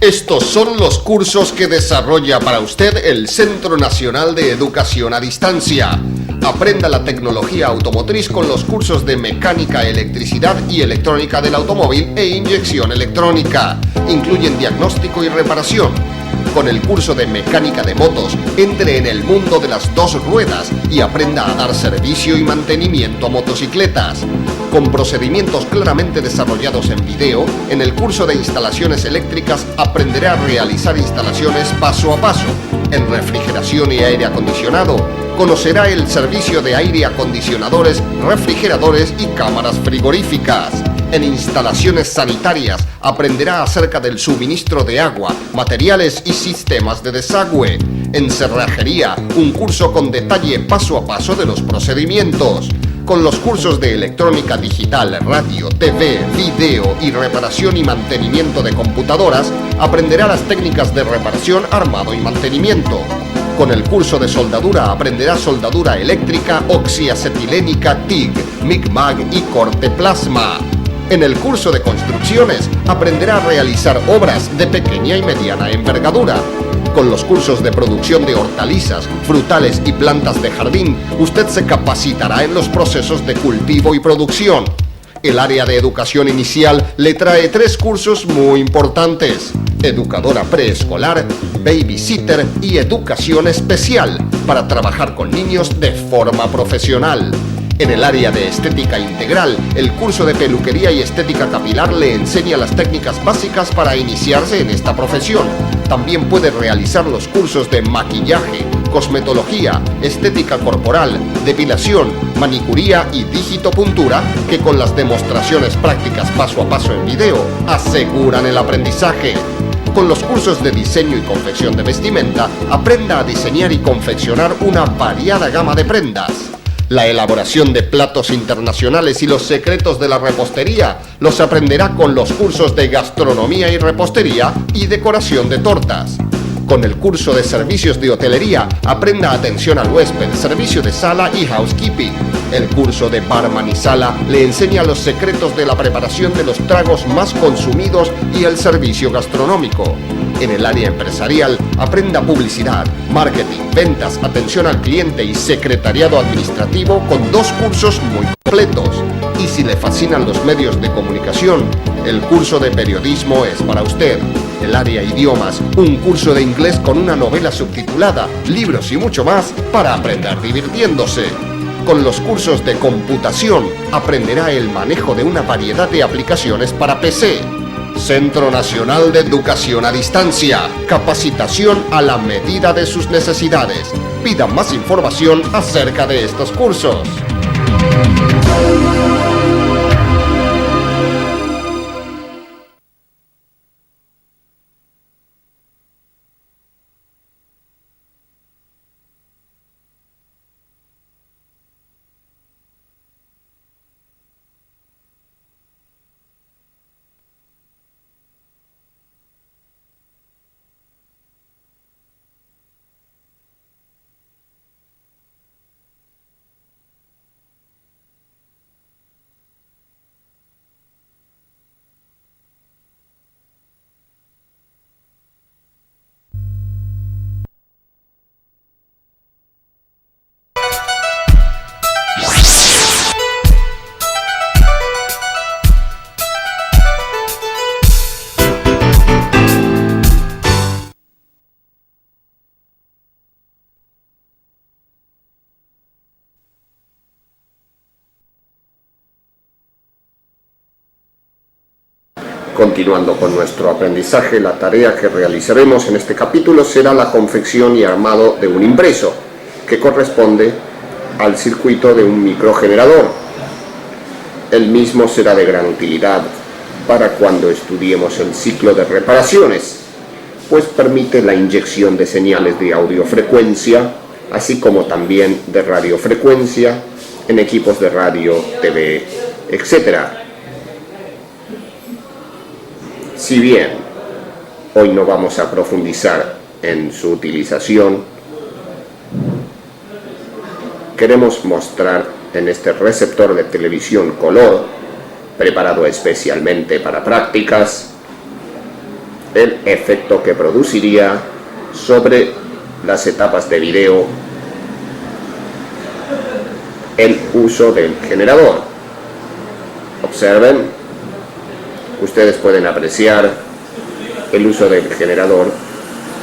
Estos son los cursos que desarrolla para usted el Centro Nacional de Educación a Distancia. Aprenda la tecnología automotriz con los cursos de mecánica, electricidad y electrónica del automóvil e inyección electrónica. Incluyen diagnóstico y reparación. Con el curso de mecánica de motos, entre en el mundo de las dos ruedas y aprenda a dar servicio y mantenimiento a motocicletas. Con procedimientos claramente desarrollados en video, en el curso de instalaciones eléctricas aprenderá a realizar instalaciones paso a paso. En refrigeración y aire acondicionado, conocerá el servicio de aire acondicionadores, refrigeradores y cámaras frigoríficas. En instalaciones sanitarias aprenderá acerca del suministro de agua, materiales y sistemas de desagüe. En cerrajería, un curso con detalle paso a paso de los procedimientos. Con los cursos de electrónica digital, radio, TV, video y reparación y mantenimiento de computadoras, aprenderá las técnicas de reparación, armado y mantenimiento. Con el curso de soldadura aprenderá soldadura eléctrica, oxiacetilénica, TIG, MIG-MAG y corte plasma. En el curso de construcciones aprenderá a realizar obras de pequeña y mediana envergadura. Con los cursos de producción de hortalizas, frutales y plantas de jardín, usted se capacitará en los procesos de cultivo y producción. El área de educación inicial le trae 3 cursos muy importantes: educadora preescolar, babysitter y educación especial, para trabajar con niños de forma profesional. En el área de estética integral, el curso de peluquería y estética capilar le enseña las técnicas básicas para iniciarse en esta profesión. También puede realizar los cursos de maquillaje, cosmetología, estética corporal, depilación, manicuría y digitopuntura, que con las demostraciones prácticas paso a paso en video aseguran el aprendizaje. Con los cursos de diseño y confección de vestimenta, aprenda a diseñar y confeccionar una variada gama de prendas. La elaboración de platos internacionales y los secretos de la repostería los aprenderá con los cursos de gastronomía y repostería y decoración de tortas. Con el curso de servicios de hotelería, aprenda atención al huésped, servicio de sala y housekeeping. El curso de barman y sala le enseña los secretos de la preparación de los tragos más consumidos y el servicio gastronómico. En el área empresarial, aprenda publicidad, marketing, ventas, atención al cliente y secretariado administrativo con 2 cursos muy completos. Y si le fascinan los medios de comunicación, el curso de periodismo es para usted. El área idiomas, un curso de inglés con una novela subtitulada, libros y mucho más para aprender divirtiéndose. Con los cursos de computación, aprenderá el manejo de una variedad de aplicaciones para PC. Centro Nacional de Educación a Distancia. Capacitación a la medida de sus necesidades. Pida más información acerca de estos cursos. Continuando con nuestro aprendizaje, la tarea que realizaremos en este capítulo será la confección y armado de un impreso, que corresponde al circuito de un microgenerador. El mismo será de gran utilidad para cuando estudiemos el ciclo de reparaciones, pues permite la inyección de señales de audiofrecuencia, así como también de radiofrecuencia en equipos de radio, TV, etc. Si bien hoy no vamos a profundizar en su utilización, queremos mostrar en este receptor de televisión color, preparado especialmente para prácticas, el efecto que produciría sobre las etapas de video el uso del generador. Observen, ustedes pueden apreciar el uso del generador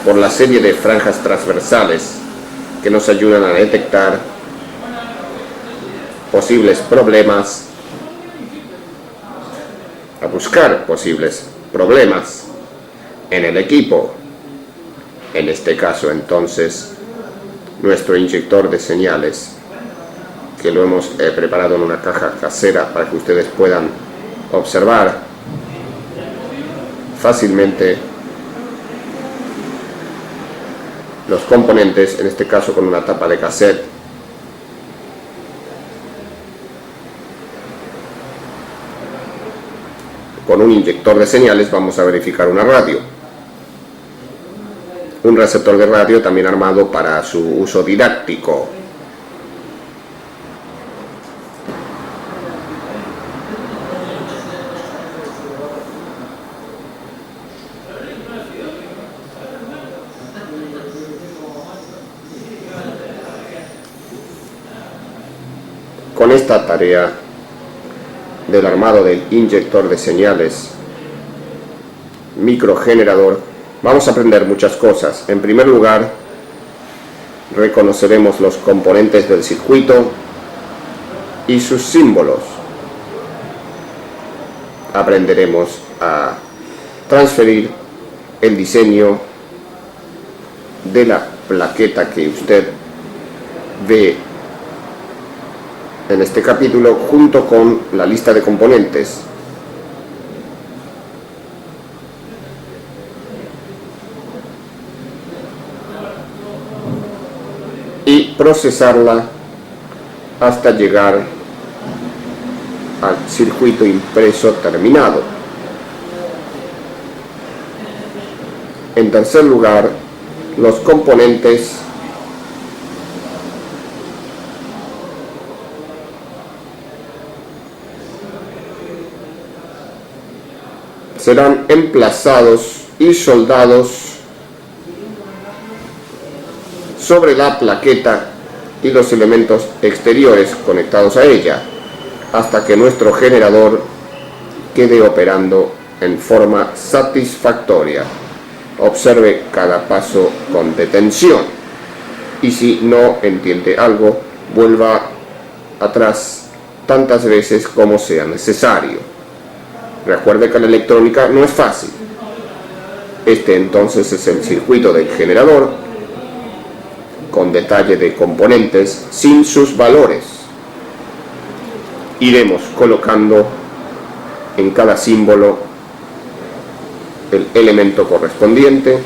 por la serie de franjas transversales que nos ayudan a detectar posibles problemas, a buscar posibles problemas en el equipo. En este caso, entonces, nuestro inyector de señales, que lo hemos preparado en una caja casera para que ustedes puedan observar fácilmente los componentes, en este caso con una tapa de cassette. Con un inyector de señales vamos a verificar una radio, un receptor de radio también armado para su uso didáctico. Con esta tarea del armado del inyector de señales microgenerador vamos a aprender muchas cosas. En primer lugar, reconoceremos los componentes del circuito y sus símbolos. Aprenderemos a transferir el diseño de la plaqueta que usted ve en este capítulo junto con la lista de componentes. Y procesarla hasta llegar al circuito impreso terminado. En tercer lugar, los componentes serán emplazados y soldados sobre la plaqueta y los elementos exteriores conectados a ella, hasta que nuestro generador quede operando en forma satisfactoria. Observe cada paso con detención y si no entiende algo, vuelva atrás tantas veces como sea necesario. Recuerde que la electrónica no es fácil. Este entonces es el circuito del generador, con detalle de componentes sin sus valores. Iremos colocando en cada símbolo el elemento correspondiente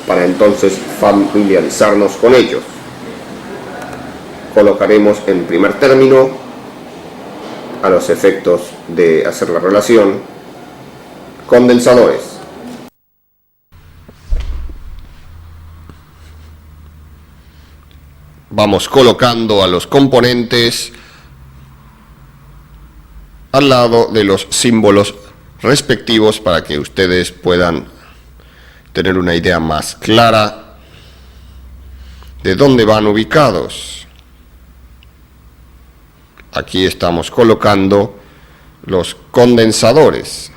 para entonces familiarizarnos con ellos. Colocaremos en primer término, a los efectos de hacer la relación, condensadores. Vamos colocando a los componentes al lado de los símbolos respectivos para que ustedes puedan tener una idea más clara de dónde van ubicados. Aquí estamos colocando los condensadores.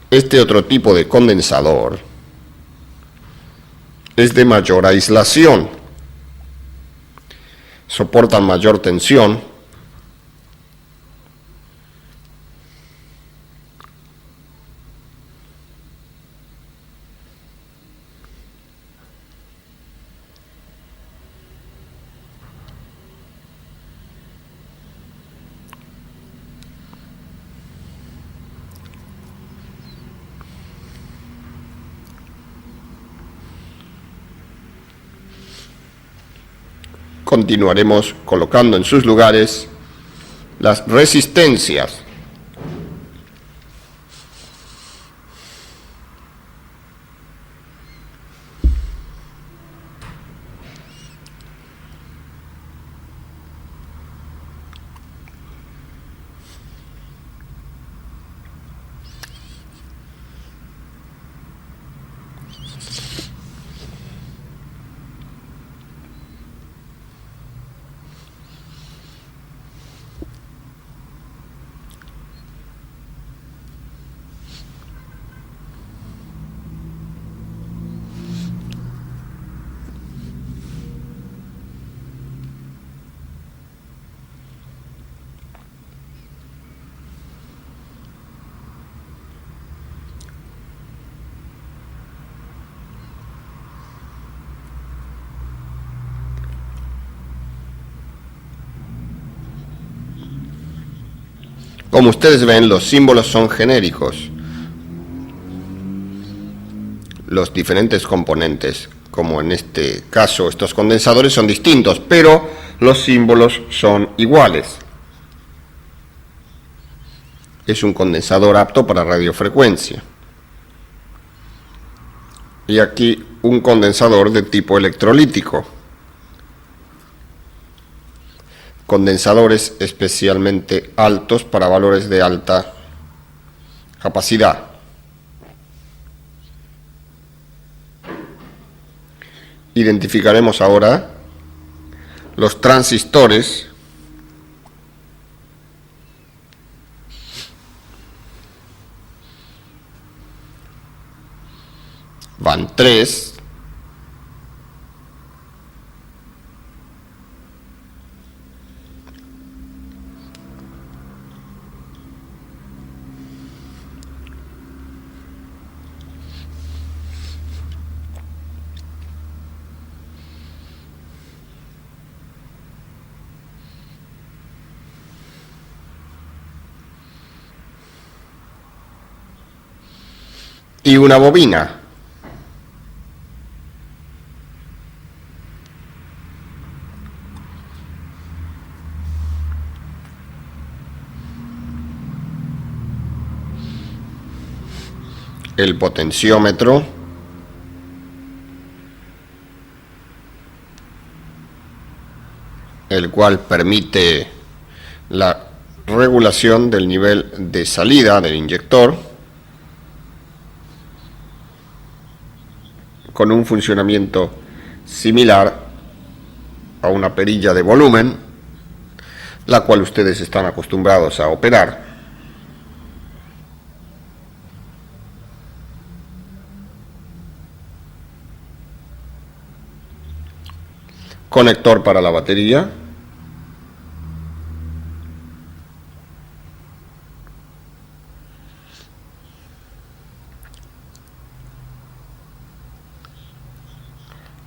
Este otro tipo de condensador es de mayor aislación, soportan mayor tensión continuaremos colocando en sus lugares las resistencias. Como ustedes ven, los símbolos son genéricos. Los diferentes componentes, como en este caso estos condensadores, son distintos, pero los símbolos son iguales. Es un condensador apto para radiofrecuencia. Y aquí un condensador de tipo electrolítico. Condensadores especialmente altos para valores de alta capacidad. Identificaremos ahora los transistores van 3 y una bobina. El potenciómetro, el cual permite la regulación del nivel de salida del inyector con un funcionamiento similar a una perilla de volumen, la cual ustedes están acostumbrados a operar. Conector para la batería.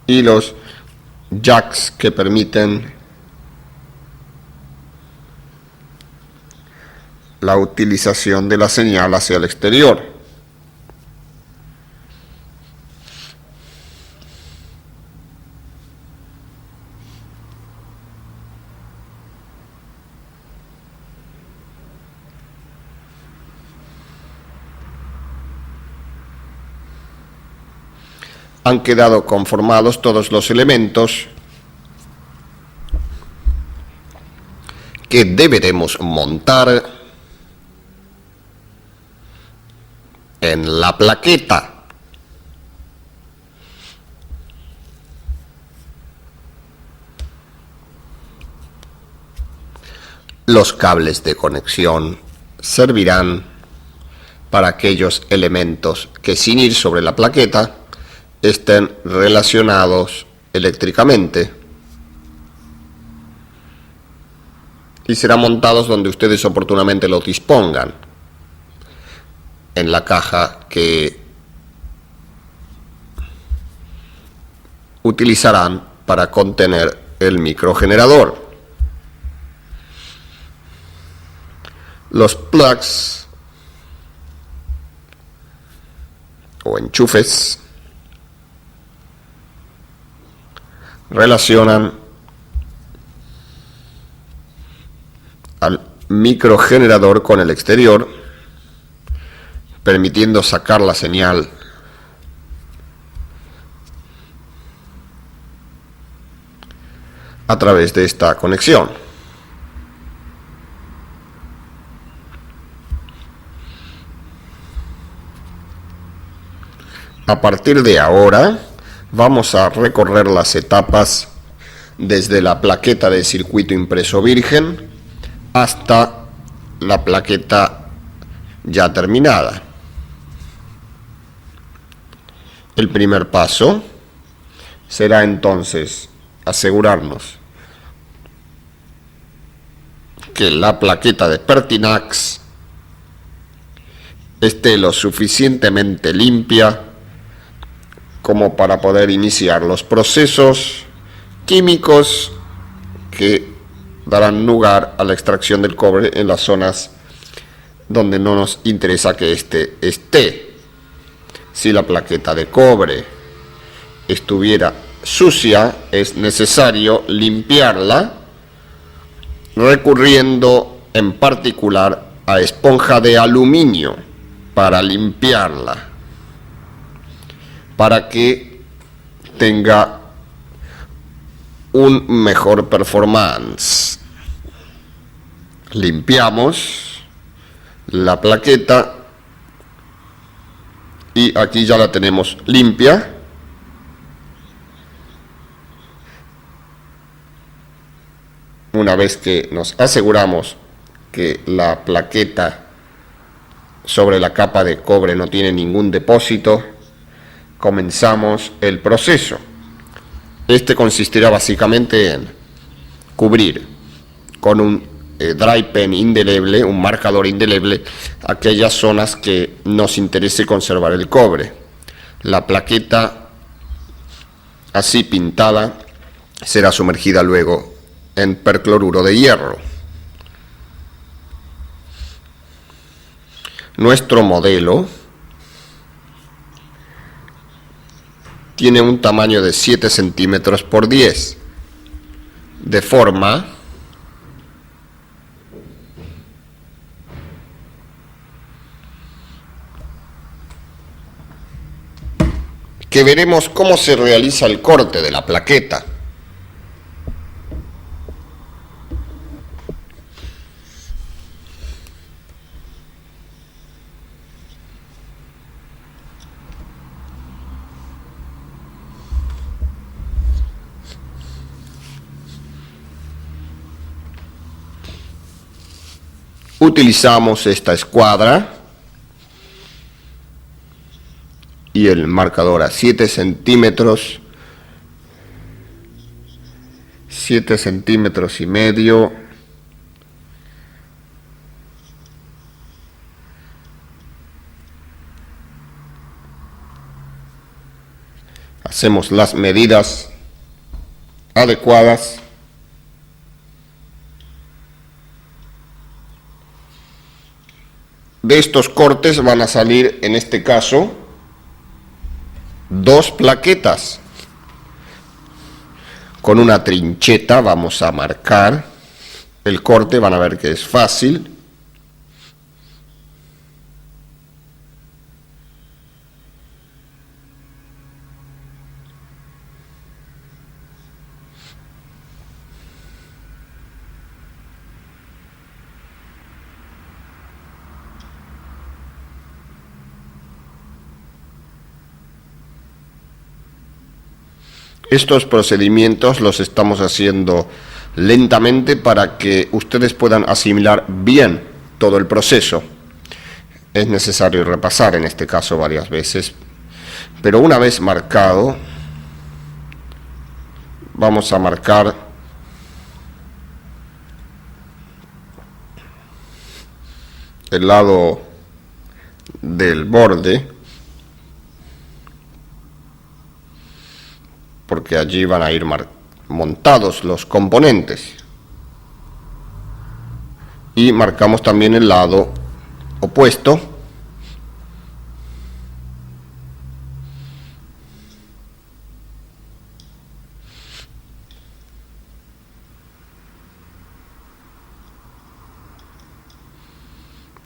Y los jacks que permiten la utilización de la señal hacia el exterior. Han quedado conformados todos los elementos que deberemos montar en la plaqueta. Los cables de conexión servirán para aquellos elementos que, sin ir sobre la plaqueta, estén relacionados eléctricamente y serán montados donde ustedes oportunamente lo dispongan, en la caja que utilizarán para contener el microgenerador. Los plugs o enchufes relacionan al microgenerador con el exterior, permitiendo sacar la señal a través de esta conexión. A partir de ahora vamos a recorrer las etapas desde la plaqueta de circuito impreso virgen hasta la plaqueta ya terminada. El primer paso será entonces asegurarnos que la plaqueta de Pertinax esté lo suficientemente limpia como para poder iniciar los procesos químicos que darán lugar a la extracción del cobre en las zonas donde no nos interesa que este esté. Si la plaqueta de cobre estuviera sucia, es necesario limpiarla recurriendo en particular a esponja de aluminio para limpiarla, para que tenga un mejor performance. Limpiamos la plaqueta y aquí ya la tenemos limpia. Una vez que nos aseguramos que la plaqueta sobre la capa de cobre no tiene ningún depósito, comenzamos el proceso. Este consistirá básicamente en cubrir con un dry pen indeleble, un marcador indeleble, aquellas zonas que nos interese conservar el cobre. La plaqueta así pintada será sumergida luego en percloruro de hierro. Nuestro modelo tiene un tamaño de 7 centímetros por 10, de forma que veremos cómo se realiza el corte de la plaqueta. Utilizamos esta escuadra y el marcador a 7 centímetros, 7 centímetros y medio. Hacemos las medidas adecuadas. De estos cortes van a salir, en este caso, 2 plaquetas. Con una trincheta vamos a marcar el corte, van a ver que es fácil. Estos procedimientos los estamos haciendo lentamente para que ustedes puedan asimilar bien todo el proceso. Es necesario repasar en este caso varias veces, pero una vez marcado, vamos a marcar el lado del borde, porque allí van a ir montados los componentes. Y marcamos también el lado opuesto.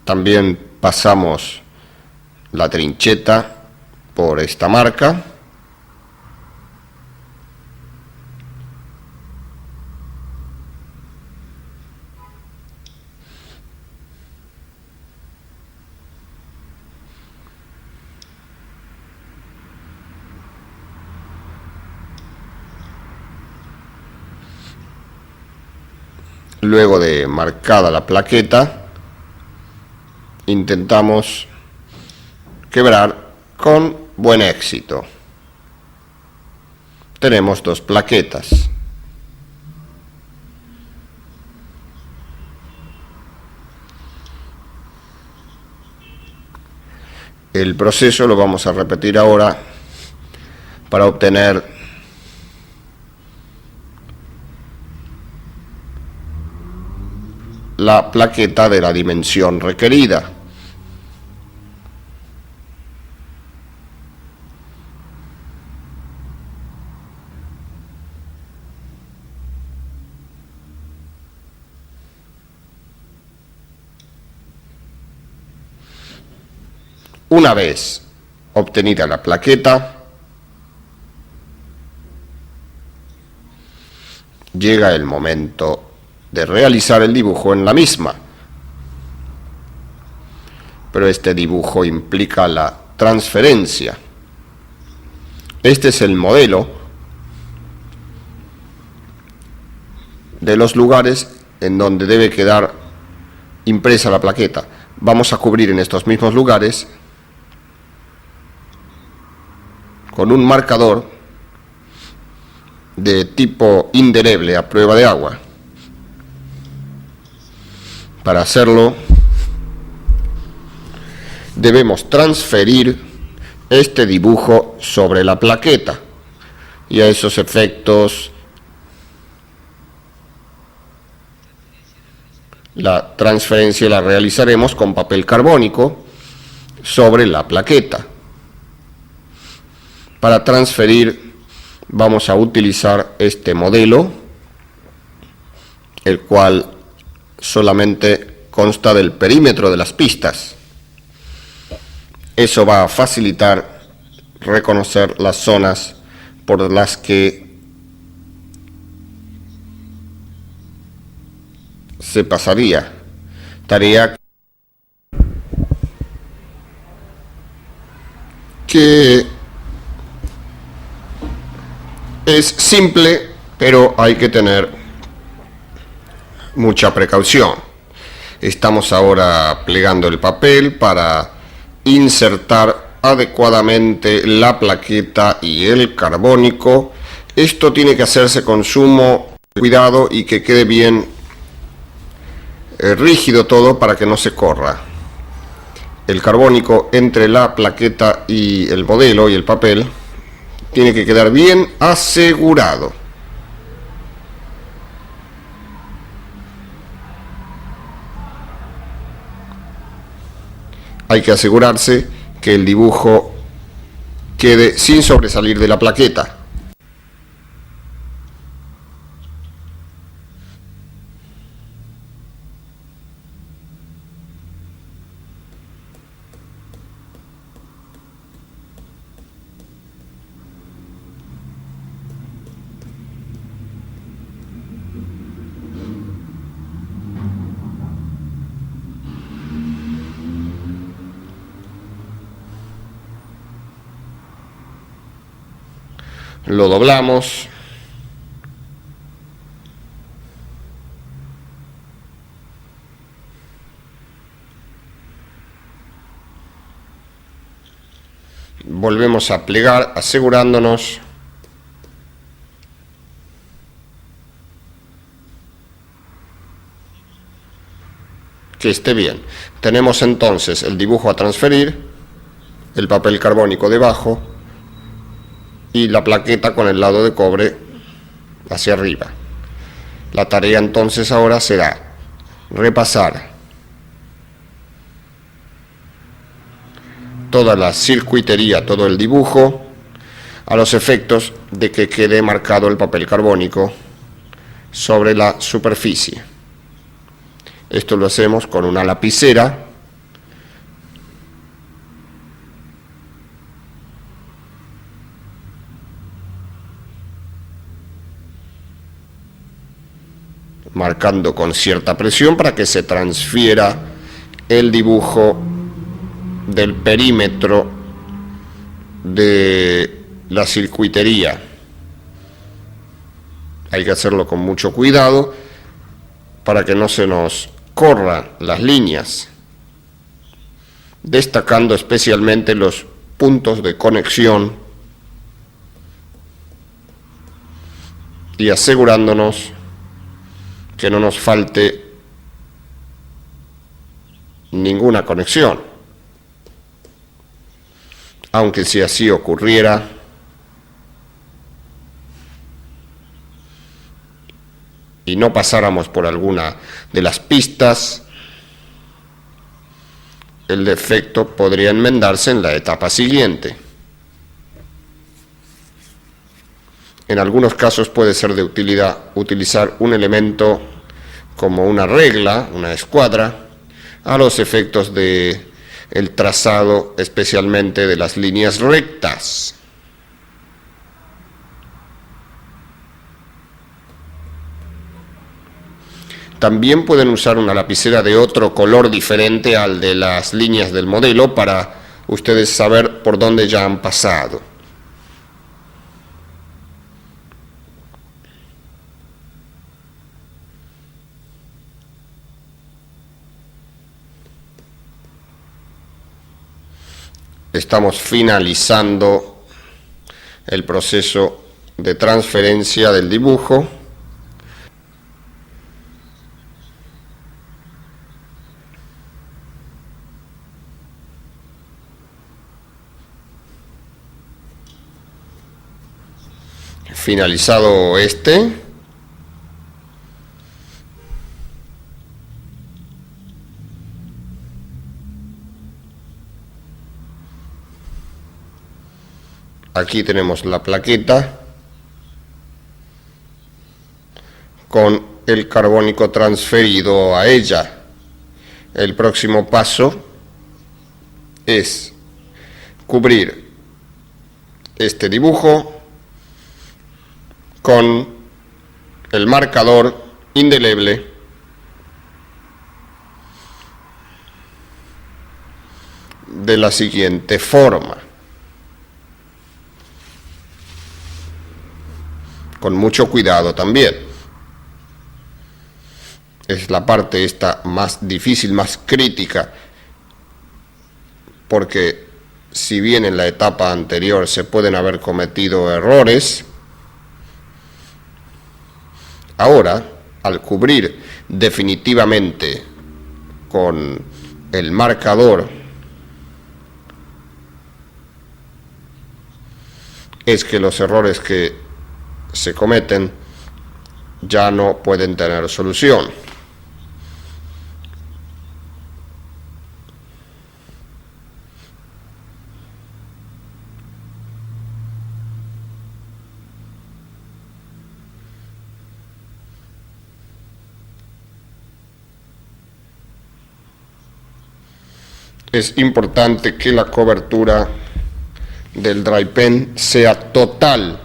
También pasamos la trincheta por esta marca. Luego de marcada la plaqueta, intentamos quebrar con buen éxito. Tenemos 2 plaquetas. El proceso lo vamos a repetir ahora para obtener la plaqueta de la dimensión requerida. Una vez obtenida la plaqueta, llega el momento de realizar el dibujo en la misma. Pero este dibujo implica la transferencia. Este es el modelo de los lugares en donde debe quedar impresa la plaqueta. Vamos a cubrir en estos mismos lugares con un marcador de tipo indeleble a prueba de agua. Para hacerlo, debemos transferir este dibujo sobre la plaqueta, y a esos efectos la transferencia la realizaremos con papel carbónico sobre la plaqueta. Para transferir vamos a utilizar este modelo, el cual solamente consta del perímetro de las pistas. Eso va a facilitar reconocer las zonas por las que se pasaría. Tarea que es simple, pero hay que tener mucha precaución. Estamos ahora plegando el papel para insertar adecuadamente la plaqueta y el carbónico. Esto tiene que hacerse con sumo cuidado y que quede bien rígido todo para que no se corra. El carbónico entre la plaqueta y el modelo y el papel tiene que quedar bien asegurado. Hay que asegurarse que el dibujo quede sin sobresalir de la plaqueta. Lo doblamos. Volvemos a plegar asegurándonos que esté bien. Tenemos entonces el dibujo a transferir, el papel carbónico debajo y la plaqueta con el lado de cobre hacia arriba. La tarea entonces ahora será repasar toda la circuitería, todo el dibujo, a los efectos de que quede marcado el papel carbónico sobre la superficie. Esto lo hacemos con una lapicera marcando con cierta presión para que se transfiera el dibujo del perímetro de la circuitería. Hay que hacerlo con mucho cuidado para que no se nos corran las líneas, destacando especialmente los puntos de conexión y asegurándonos que no nos falte ninguna conexión. Aunque si así ocurriera, y no pasáramos por alguna de las pistas, el defecto podría enmendarse en la etapa siguiente. En algunos casos puede ser de utilidad utilizar un elemento como una regla, una escuadra, a los efectos de el trazado, especialmente de las líneas rectas. También pueden usar una lapicera de otro color diferente al de las líneas del modelo para ustedes saber por dónde ya han pasado. Estamos finalizando el proceso de transferencia del dibujo. Finalizado aquí tenemos la plaqueta con el carbónico transferido a ella. El próximo paso es cubrir este dibujo con el marcador indeleble de la siguiente forma. Con mucho cuidado también. Es la parte esta más difícil, más crítica, porque si bien en la etapa anterior se pueden haber cometido errores, ahora, al cubrir definitivamente con el marcador, es que los errores que se cometen ya no pueden tener solución. Es importante que la cobertura del dry pen sea total.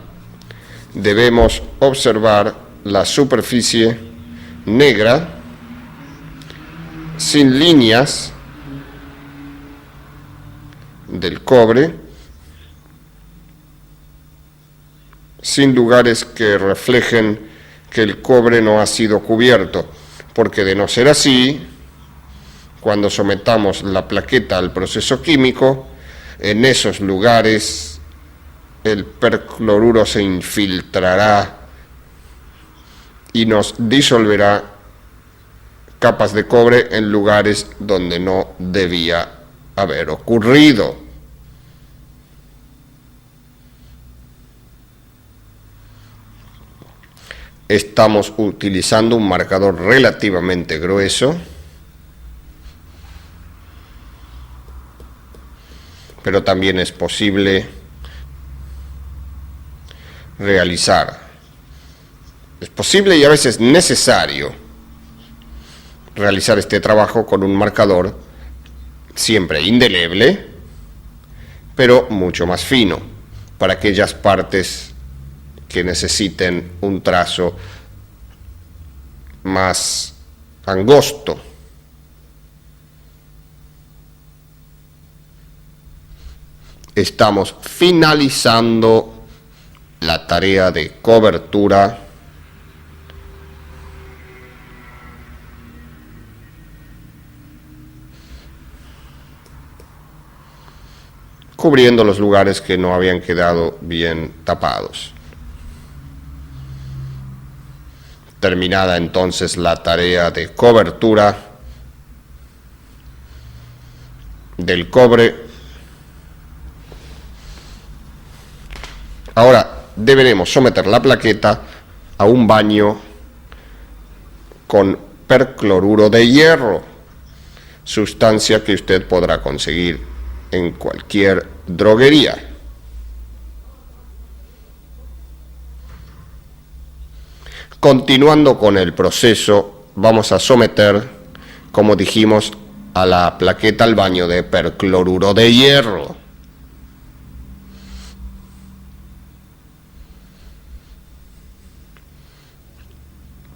Debemos observar la superficie negra, sin líneas del cobre, sin lugares que reflejen que el cobre no ha sido cubierto, porque de no ser así, cuando sometamos la plaqueta al proceso químico, en esos lugares el percloruro se infiltrará y nos disolverá capas de cobre en lugares donde no debía haber ocurrido. Estamos utilizando un marcador relativamente grueso, pero también es posible realizar. Es posible y a veces necesario realizar este trabajo con un marcador siempre indeleble, pero mucho más fino, para aquellas partes que necesiten un trazo más angosto. Estamos finalizando la tarea de cobertura cubriendo los lugares que no habían quedado bien tapados. Terminada entonces la tarea de cobertura del cobre, ahora deberemos someter la plaqueta a un baño con percloruro de hierro, sustancia que usted podrá conseguir en cualquier droguería. Continuando con el proceso, vamos a someter, como dijimos, a la plaqueta al baño de percloruro de hierro.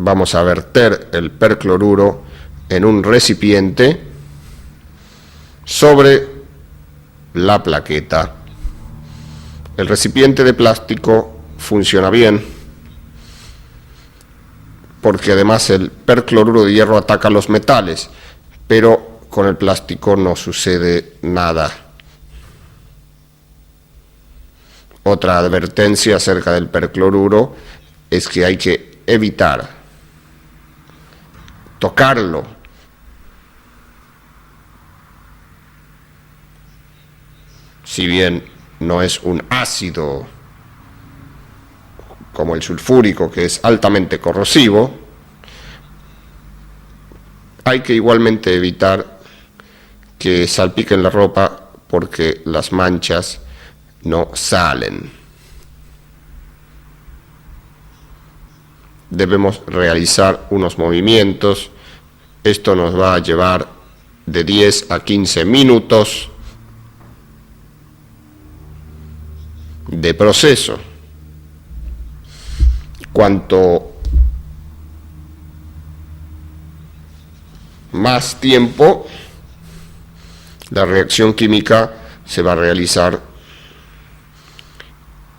Vamos a verter el percloruro en un recipiente sobre la plaqueta. El recipiente de plástico funciona bien porque además el percloruro de hierro ataca los metales, pero con el plástico no sucede nada. Otra advertencia acerca del percloruro es que hay que evitar tocarlo. Si bien no es un ácido como el sulfúrico, que es altamente corrosivo, hay que igualmente evitar que salpiquen la ropa porque las manchas no salen. Debemos realizar unos movimientos. Esto nos va a llevar de 10 a 15 minutos de proceso. Cuanto más tiempo, la reacción química se va a realizar.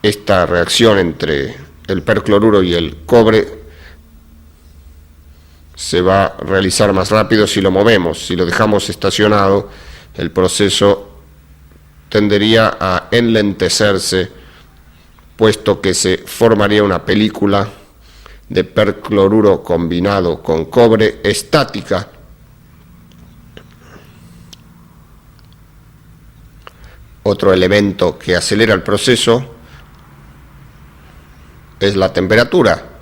Esta reacción entre el percloruro y el cobre se va a realizar más rápido si lo movemos. Si lo dejamos estacionado, el proceso tendería a enlentecerse, puesto que se formaría una película de percloruro combinado con cobre estática. Otro elemento que acelera el proceso es la temperatura.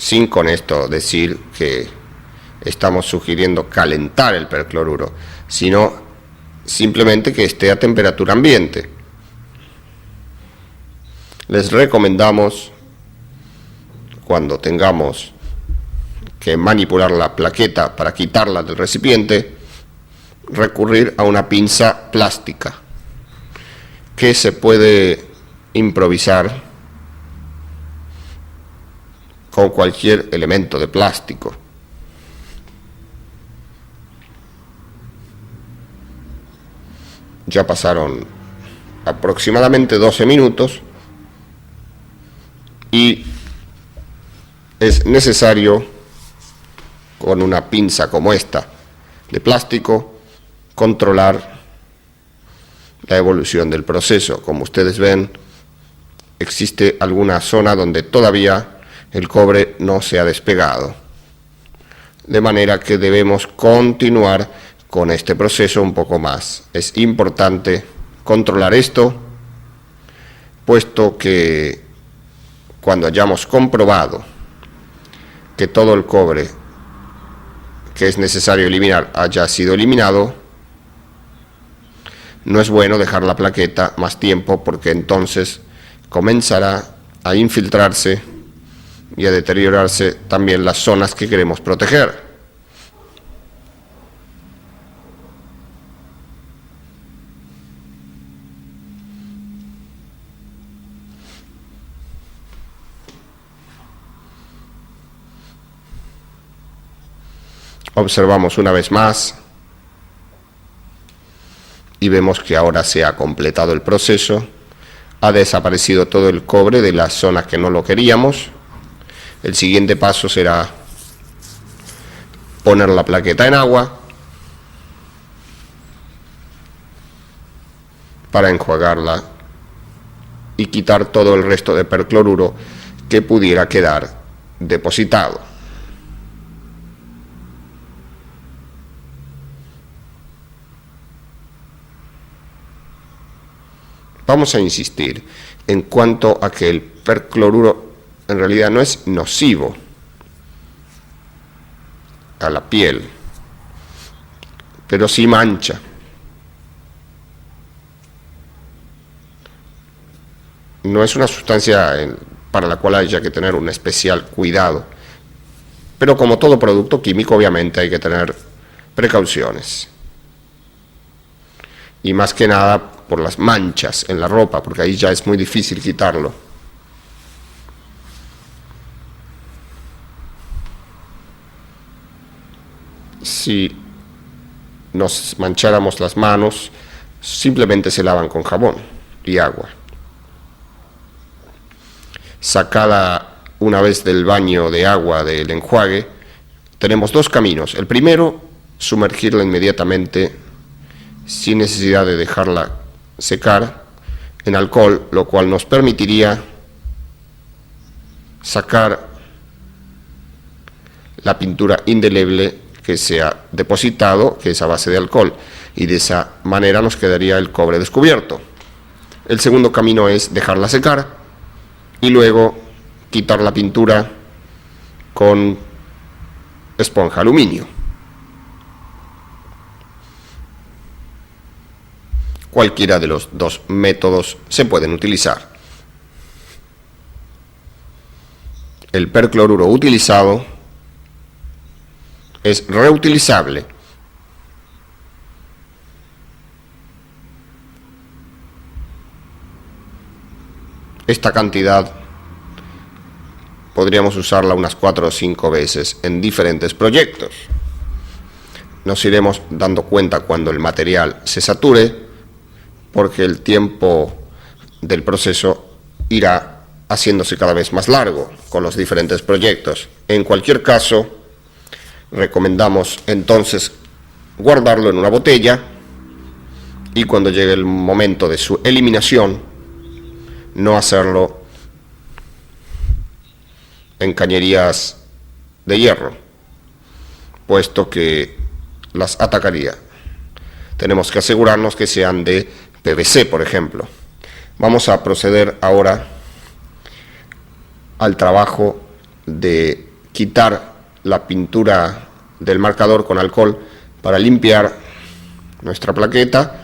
Sin con esto decir que estamos sugiriendo calentar el percloruro, sino simplemente que esté a temperatura ambiente. Les recomendamos, cuando tengamos que manipular la plaqueta para quitarla del recipiente, recurrir a una pinza plástica que se puede improvisar con cualquier elemento de plástico. Ya pasaron aproximadamente 12 minutos y es necesario, con una pinza como esta de plástico, controlar la evolución del proceso. Como ustedes ven, existe alguna zona donde todavía el cobre no se ha despegado, de manera que debemos continuar con este proceso un poco más. Es importante controlar esto, puesto que cuando hayamos comprobado que todo el cobre que es necesario eliminar haya sido eliminado, no es bueno dejar la plaqueta más tiempo, porque entonces comenzará a infiltrarse y a deteriorarse también las zonas que queremos proteger. Observamos una vez más y vemos que ahora se ha completado el proceso. Ha desaparecido todo el cobre de las zonas que no lo queríamos. El siguiente paso será poner la plaqueta en agua para enjuagarla y quitar todo el resto de percloruro que pudiera quedar depositado. Vamos a insistir en cuanto a que el percloruro en realidad no es nocivo a la piel, pero sí mancha. No es una sustancia para la cual haya que tener un especial cuidado, pero como todo producto químico obviamente hay que tener precauciones. Y más que nada por las manchas en la ropa, porque ahí ya es muy difícil quitarlo. Si nos mancháramos las manos, simplemente se lavan con jabón y agua. Sacada una vez del baño de agua del enjuague, tenemos dos caminos. El primero, sumergirla inmediatamente sin necesidad de dejarla secar en alcohol, lo cual nos permitiría sacar la pintura indeleble que se ha depositado, que es a base de alcohol, y de esa manera nos quedaría el cobre descubierto. El segundo camino es dejarla secar y luego quitar la pintura con esponja aluminio. Cualquiera de los dos métodos se pueden utilizar. El percloruro utilizado es reutilizable. Esta cantidad podríamos usarla unas 4 o 5 veces en diferentes proyectos. Nos iremos dando cuenta cuando el material se sature, porque el tiempo del proceso irá haciéndose cada vez más largo con los diferentes proyectos. En cualquier caso, recomendamos entonces guardarlo en una botella y cuando llegue el momento de su eliminación, no hacerlo en cañerías de hierro, puesto que las atacaría. Tenemos que asegurarnos que sean de PVC, por ejemplo. Vamos a proceder ahora al trabajo de quitar la pintura del marcador con alcohol para limpiar nuestra plaqueta.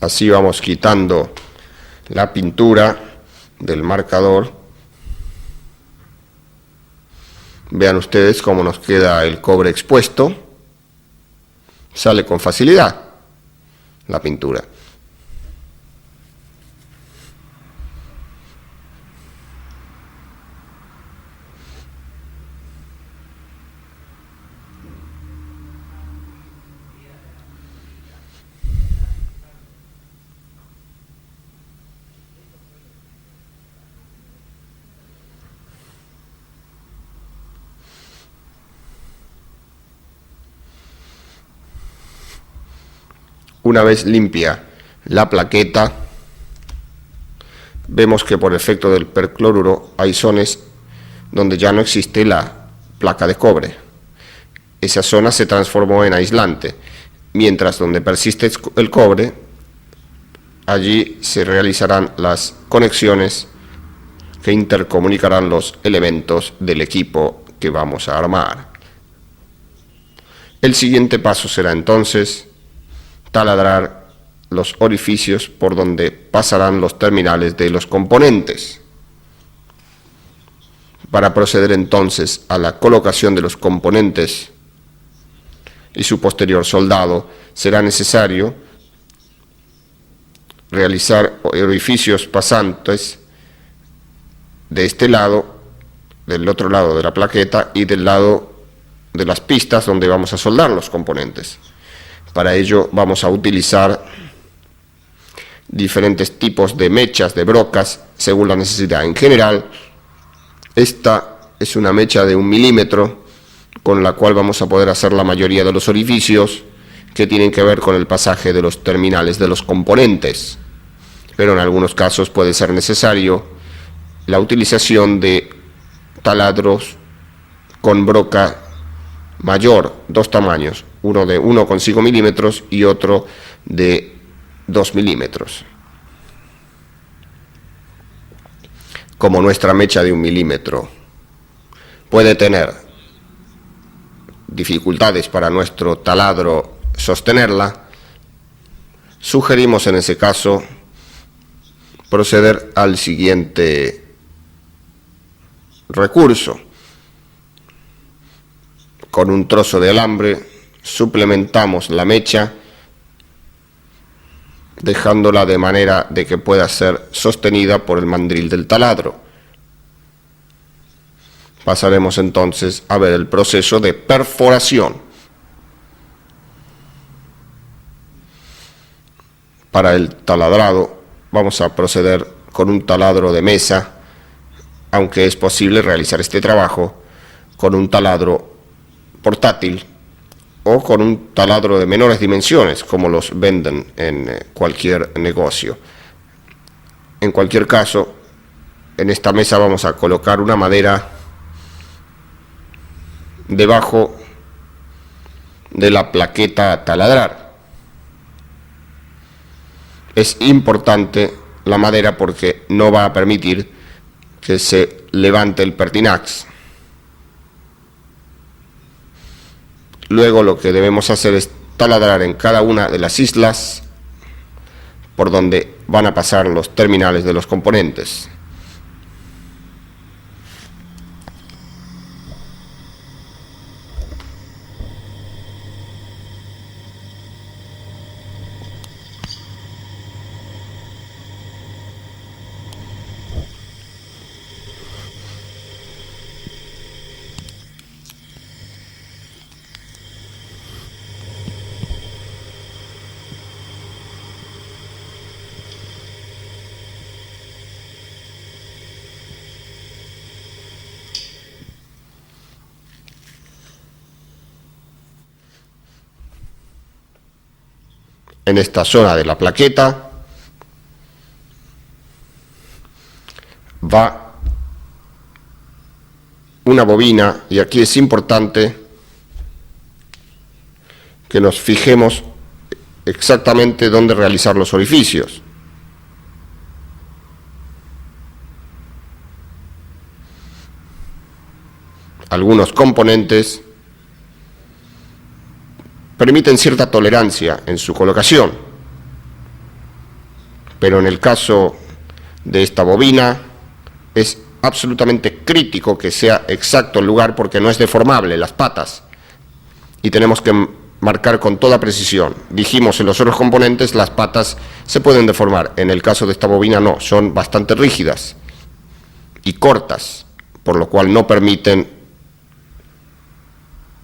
Así vamos quitando la pintura del marcador. Vean ustedes cómo nos queda el cobre expuesto. Sale con facilidad la pintura. Una vez limpia la plaqueta, vemos que por efecto del percloruro hay zonas donde ya no existe la placa de cobre. Esa zona se transformó en aislante, mientras donde persiste el cobre, allí se realizarán las conexiones que intercomunicarán los elementos del equipo que vamos a armar. El siguiente paso será entonces taladrar los orificios por donde pasarán los terminales de los componentes. Para proceder entonces a la colocación de los componentes y su posterior soldado, será necesario realizar orificios pasantes de este lado, del otro lado de la plaqueta y del lado de las pistas donde vamos a soldar los componentes. Para ello vamos a utilizar diferentes tipos de mechas, de brocas, según la necesidad. En general, esta es una mecha de 1 milímetro, con la cual vamos a poder hacer la mayoría de los orificios que tienen que ver con el pasaje de los terminales de los componentes. Pero en algunos casos puede ser necesario la utilización de taladros con broca mayor, 2 tamaños, uno de 1,5 milímetros y otro de 2 milímetros. Como nuestra mecha de 1 milímetro puede tener dificultades para nuestro taladro sostenerla, sugerimos en ese caso proceder al siguiente recurso. Con un trozo de alambre suplementamos la mecha, dejándola de manera de que pueda ser sostenida por el mandril del taladro. Pasaremos entonces a ver el proceso de perforación. Para el taladrado vamos a proceder con un taladro de mesa, aunque es posible realizar este trabajo con un taladro portátil o con un taladro de menores dimensiones, como los venden en cualquier negocio. En cualquier caso, en esta mesa vamos a colocar una madera debajo de la plaqueta a taladrar. Es importante la madera porque no va a permitir que se levante el pertinax. Luego lo que debemos hacer es taladrar en cada una de las islas por donde van a pasar los terminales de los componentes. En esta zona de la plaqueta va una bobina, y aquí es importante que nos fijemos exactamente dónde realizar los orificios. Algunos componentes permiten cierta tolerancia en su colocación, pero en el caso de esta bobina es absolutamente crítico que sea exacto el lugar, porque no es deformable las patas y tenemos que marcar con toda precisión. Dijimos, en los otros componentes las patas se pueden deformar, en el caso de esta bobina no, son bastante rígidas y cortas, por lo cual no permiten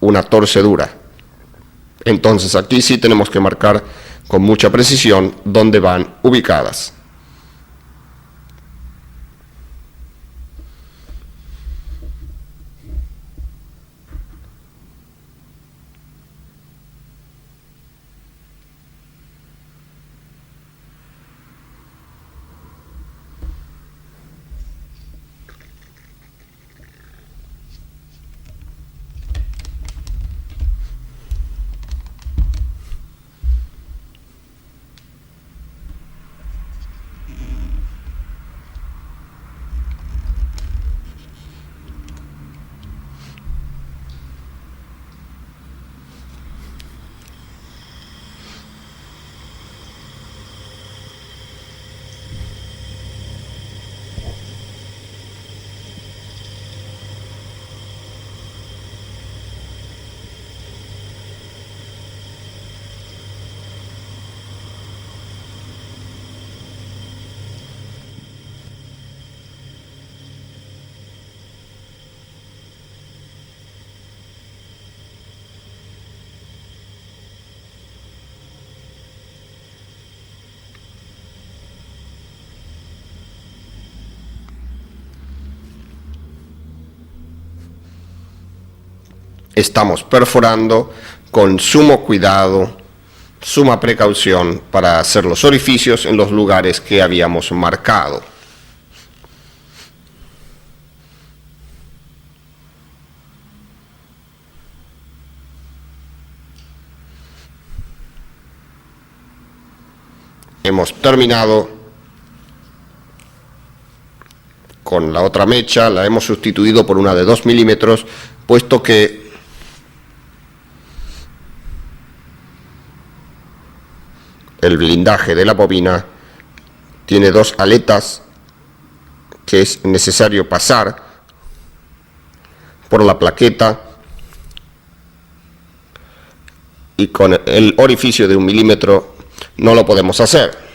una torcedura. Entonces aquí sí tenemos que marcar con mucha precisión dónde van ubicadas. estamos perforando con sumo cuidado, suma precaución para hacer los orificios en los lugares que habíamos marcado. Hemos terminado con la otra mecha, la hemos sustituido por una de 2 milímetros, puesto que el blindaje de la bobina tiene 2 aletas que es necesario pasar por la plaqueta, y con el orificio de 1 milímetro no lo podemos hacer.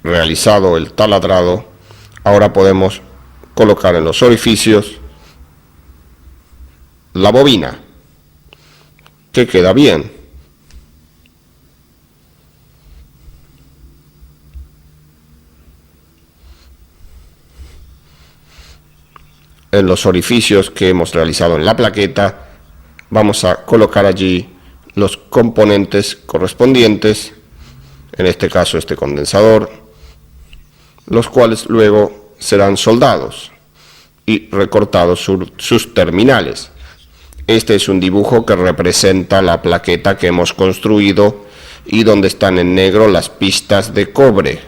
Realizado el taladrado, ahora podemos colocar en los orificios la bobina, que queda bien. En los orificios que hemos realizado en la plaqueta, vamos a colocar allí los componentes correspondientes, en este caso este condensador, los cuales luego serán soldados y recortados sus terminales. Este es un dibujo que representa la plaqueta que hemos construido y donde están en negro las pistas de cobre.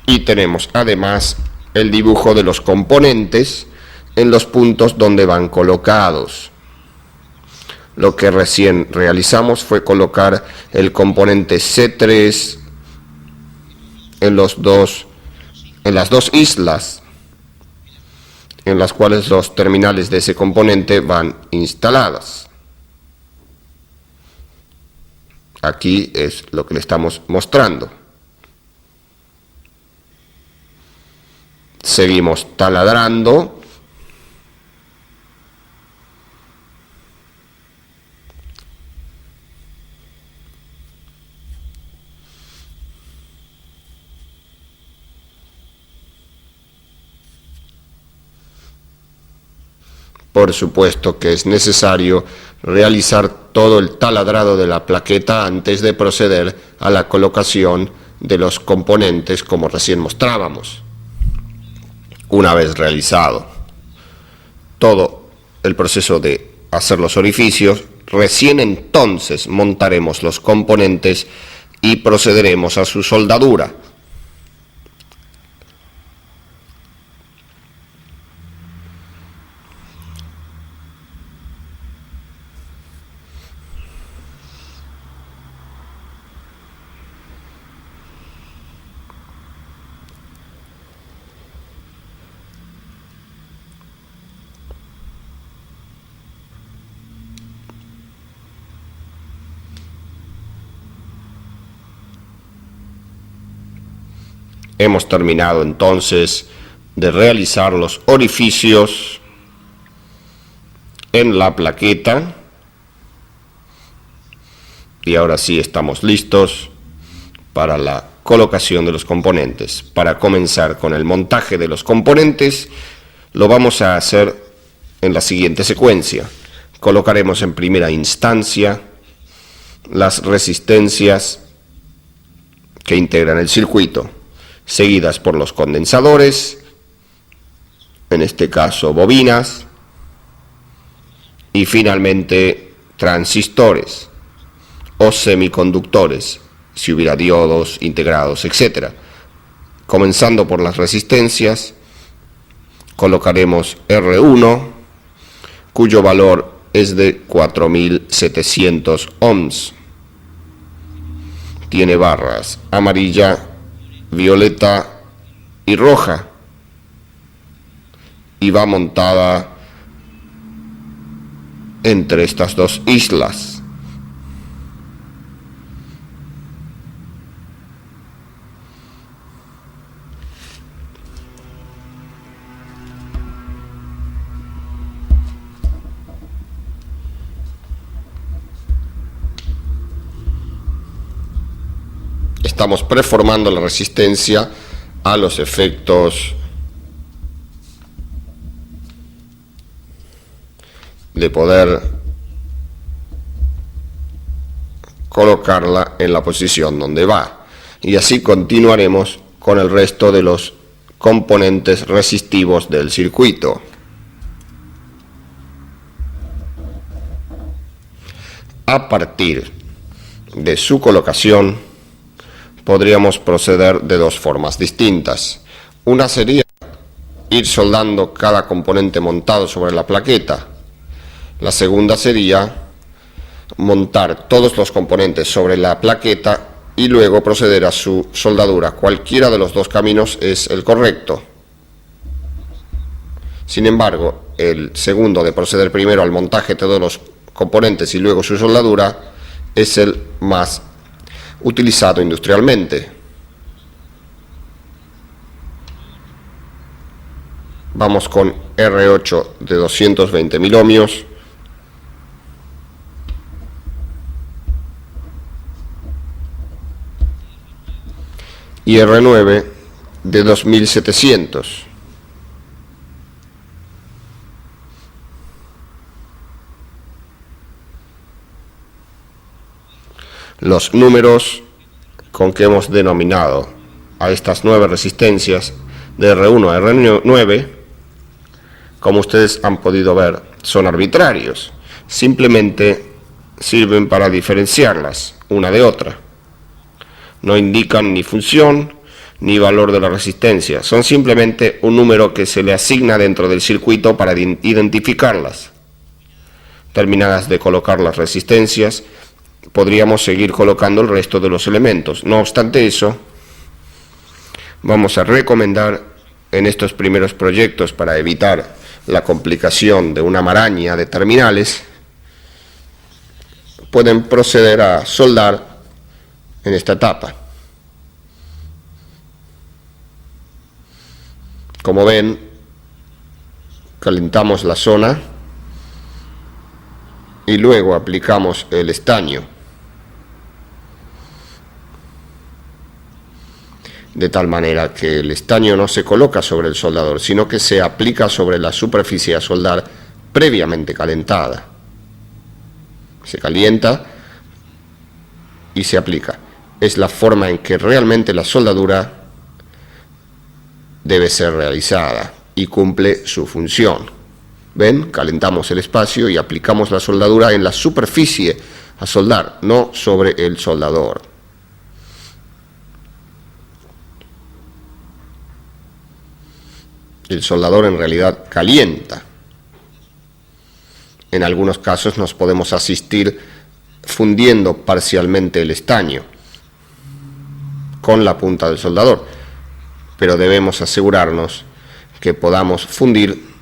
Y tenemos además el dibujo de los componentes en los puntos donde van colocados. Lo que recién realizamos fue colocar el componente C3 en las dos islas en las cuales los terminales de ese componente van instaladas. Aquí es lo que le estamos mostrando. Seguimos taladrando. Por supuesto que es necesario realizar todo el taladrado de la plaqueta antes de proceder a la colocación de los componentes como recién mostrábamos. Una vez realizado todo el proceso de hacer los orificios, recién entonces montaremos los componentes y procederemos a su soldadura. Hemos terminado entonces de realizar los orificios en la plaqueta y ahora sí estamos listos para la colocación de los componentes. Para comenzar con el montaje de los componentes, lo vamos a hacer en la siguiente secuencia. Colocaremos en primera instancia las resistencias que integran el circuito, seguidas por los condensadores, en este caso bobinas, y finalmente transistores o semiconductores, si hubiera diodos integrados, etc. Comenzando por las resistencias, colocaremos R1, cuyo valor es de 4700 ohms. Tiene barras amarilla, violeta y roja, y va montada entre estas dos islas. estamos preformando la resistencia a los efectos de poder colocarla en la posición donde va. Y así continuaremos con el resto de los componentes resistivos del circuito. A partir de su colocación, podríamos proceder de dos formas distintas. Una sería ir soldando cada componente montado sobre la plaqueta. La segunda sería montar todos los componentes sobre la plaqueta y luego proceder a su soldadura. Cualquiera de los dos caminos es el correcto. Sin embargo, el segundo, de proceder primero al montaje de todos los componentes y luego su soldadura, es el más utilizado industrialmente. Vamos con R8 de 220.000 ohmios. Y R9 de 2700. Los números con que hemos denominado a estas 9 resistencias de R1 a R9, como ustedes han podido ver, son arbitrarios. Simplemente sirven para diferenciarlas una de otra. No indican ni función ni valor de la resistencia. Son simplemente un número que se le asigna dentro del circuito para identificarlas. Terminadas de colocar las resistencias, podríamos seguir colocando el resto de los elementos. No obstante eso, vamos a recomendar en estos primeros proyectos, para evitar la complicación de una maraña de terminales, pueden proceder a soldar en esta etapa. Como ven, calentamos la zona y luego aplicamos el estaño, de tal manera que el estaño no se coloca sobre el soldador, sino que se aplica sobre la superficie a soldar previamente calentada. Se calienta y se aplica. Es la forma en que realmente la soldadura debe ser realizada y cumple su función. ¿Ven? Calentamos el espacio y aplicamos la soldadura en la superficie a soldar, no sobre el soldador. El soldador en realidad calienta. En algunos casos nos podemos asistir fundiendo parcialmente el estaño con la punta del soldador, pero debemos asegurarnos que podamos fundir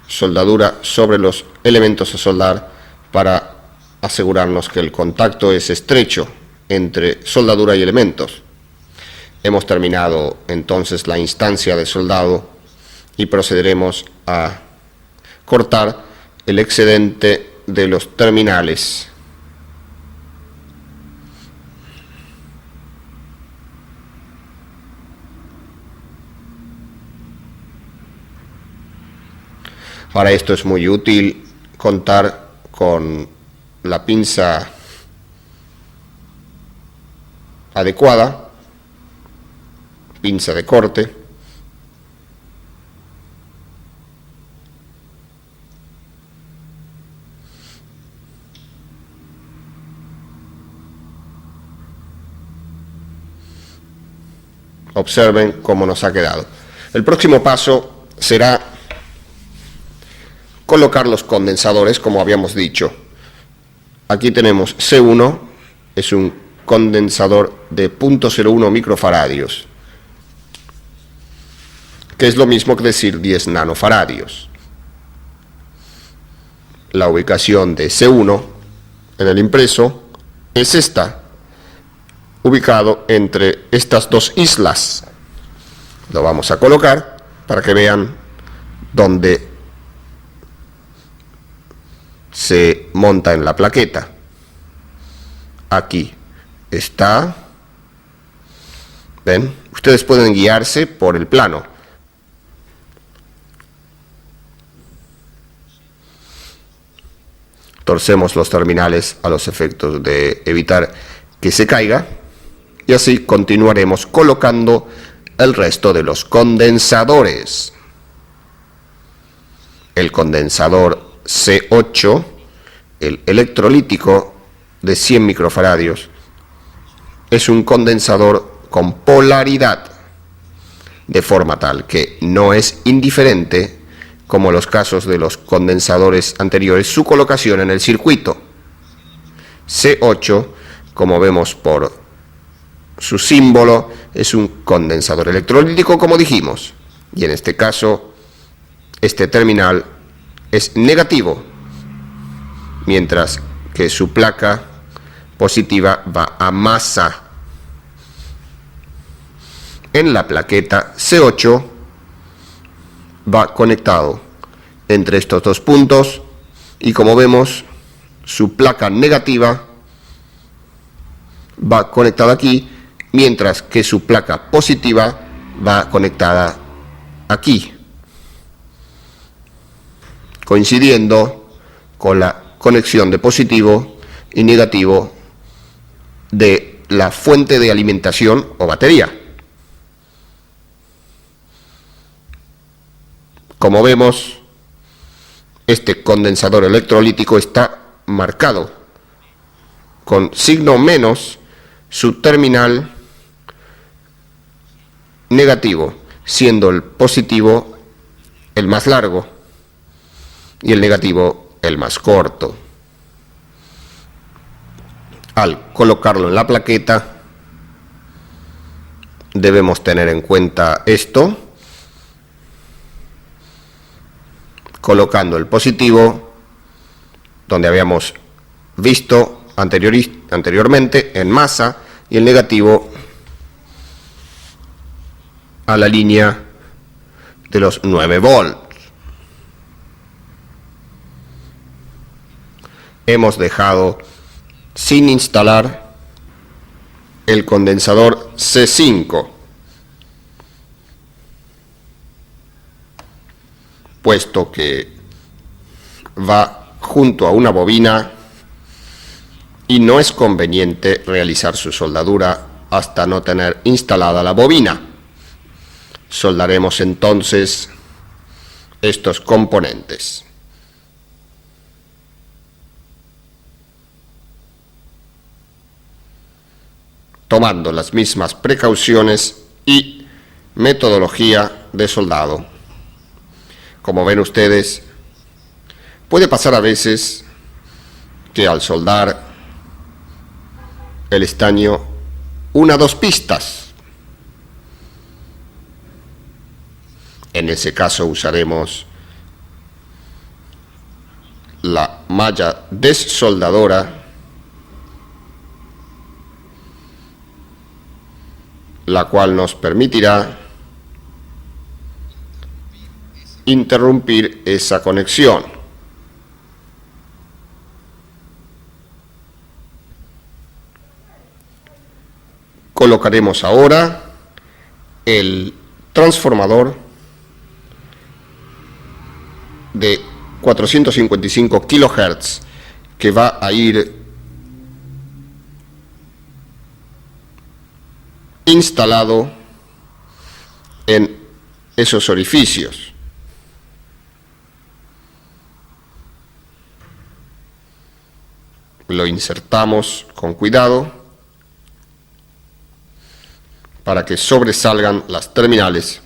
soldadura sobre los elementos a soldar para asegurarnos que el contacto es estrecho entre soldadura y elementos. Hemos terminado entonces la instancia de soldado y procederemos a cortar el excedente de los terminales. Para esto es muy útil contar con la pinza adecuada, pinza de corte, observen cómo nos ha quedado. El próximo paso será colocar los condensadores, como habíamos dicho. Aquí tenemos C1, es un condensador de 0.01 microfaradios, que es lo mismo que decir 10 nanofaradios. La ubicación de C1 en el impreso es esta, ubicado entre estas dos islas. Lo vamos a colocar para que vean dónde se monta en la plaqueta. Aquí está ¿Ven? Ustedes pueden guiarse por el plano. Torcemos los terminales a los efectos de evitar que se caiga y así continuaremos colocando el resto de los condensadores. El condensador C8, el electrolítico de 100 microfaradios, es un condensador con polaridad, de forma tal que no es indiferente, como los casos de los condensadores anteriores, su colocación en el circuito. C8, como vemos por su símbolo, es un condensador electrolítico, como dijimos, y en este caso, este terminal es negativo, mientras que su placa positiva va a masa. En la plaqueta C8 va conectado entre estos dos puntos y, como vemos, su placa negativa va conectada aquí, mientras que su placa positiva va conectada aquí, coincidiendo con la conexión de positivo y negativo de la fuente de alimentación o batería. Como vemos, este condensador electrolítico está marcado con signo menos su terminal negativo, siendo el positivo el más largo y el negativo el más corto. Al colocarlo en la plaqueta, debemos tener en cuenta esto, colocando el positivo donde habíamos visto anteriormente en masa y el negativo a la línea de los 9 volts. Hemos dejado sin instalar el condensador C5, puesto que va junto a una bobina y no es conveniente realizar su soldadura hasta no tener instalada la bobina. Soldaremos entonces estos componentes. Tomando las mismas precauciones y metodología de soldado. Como ven ustedes, puede pasar a veces que al soldar el estaño 1 o 2 pistas, en ese caso usaremos la malla desoldadora, la cual nos permitirá interrumpir esa conexión. Colocaremos ahora el transformador de 455 kHz que va a ir instalado en esos orificios. Lo insertamos con cuidado para que sobresalgan las terminales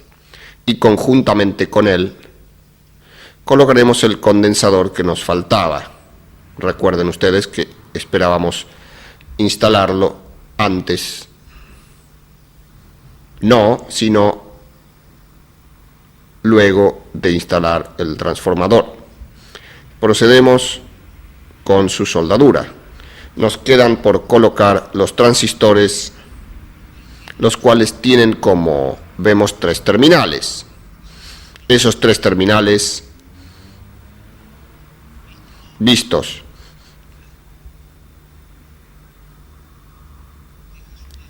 y conjuntamente con él colocaremos el condensador que nos faltaba. Recuerden ustedes que esperábamos instalarlo antes, no, sino luego de instalar el transformador. Procedemos con su soldadura. Nos quedan por colocar los transistores, los cuales tienen, como vemos, 3 terminales. Esos 3 terminales vistos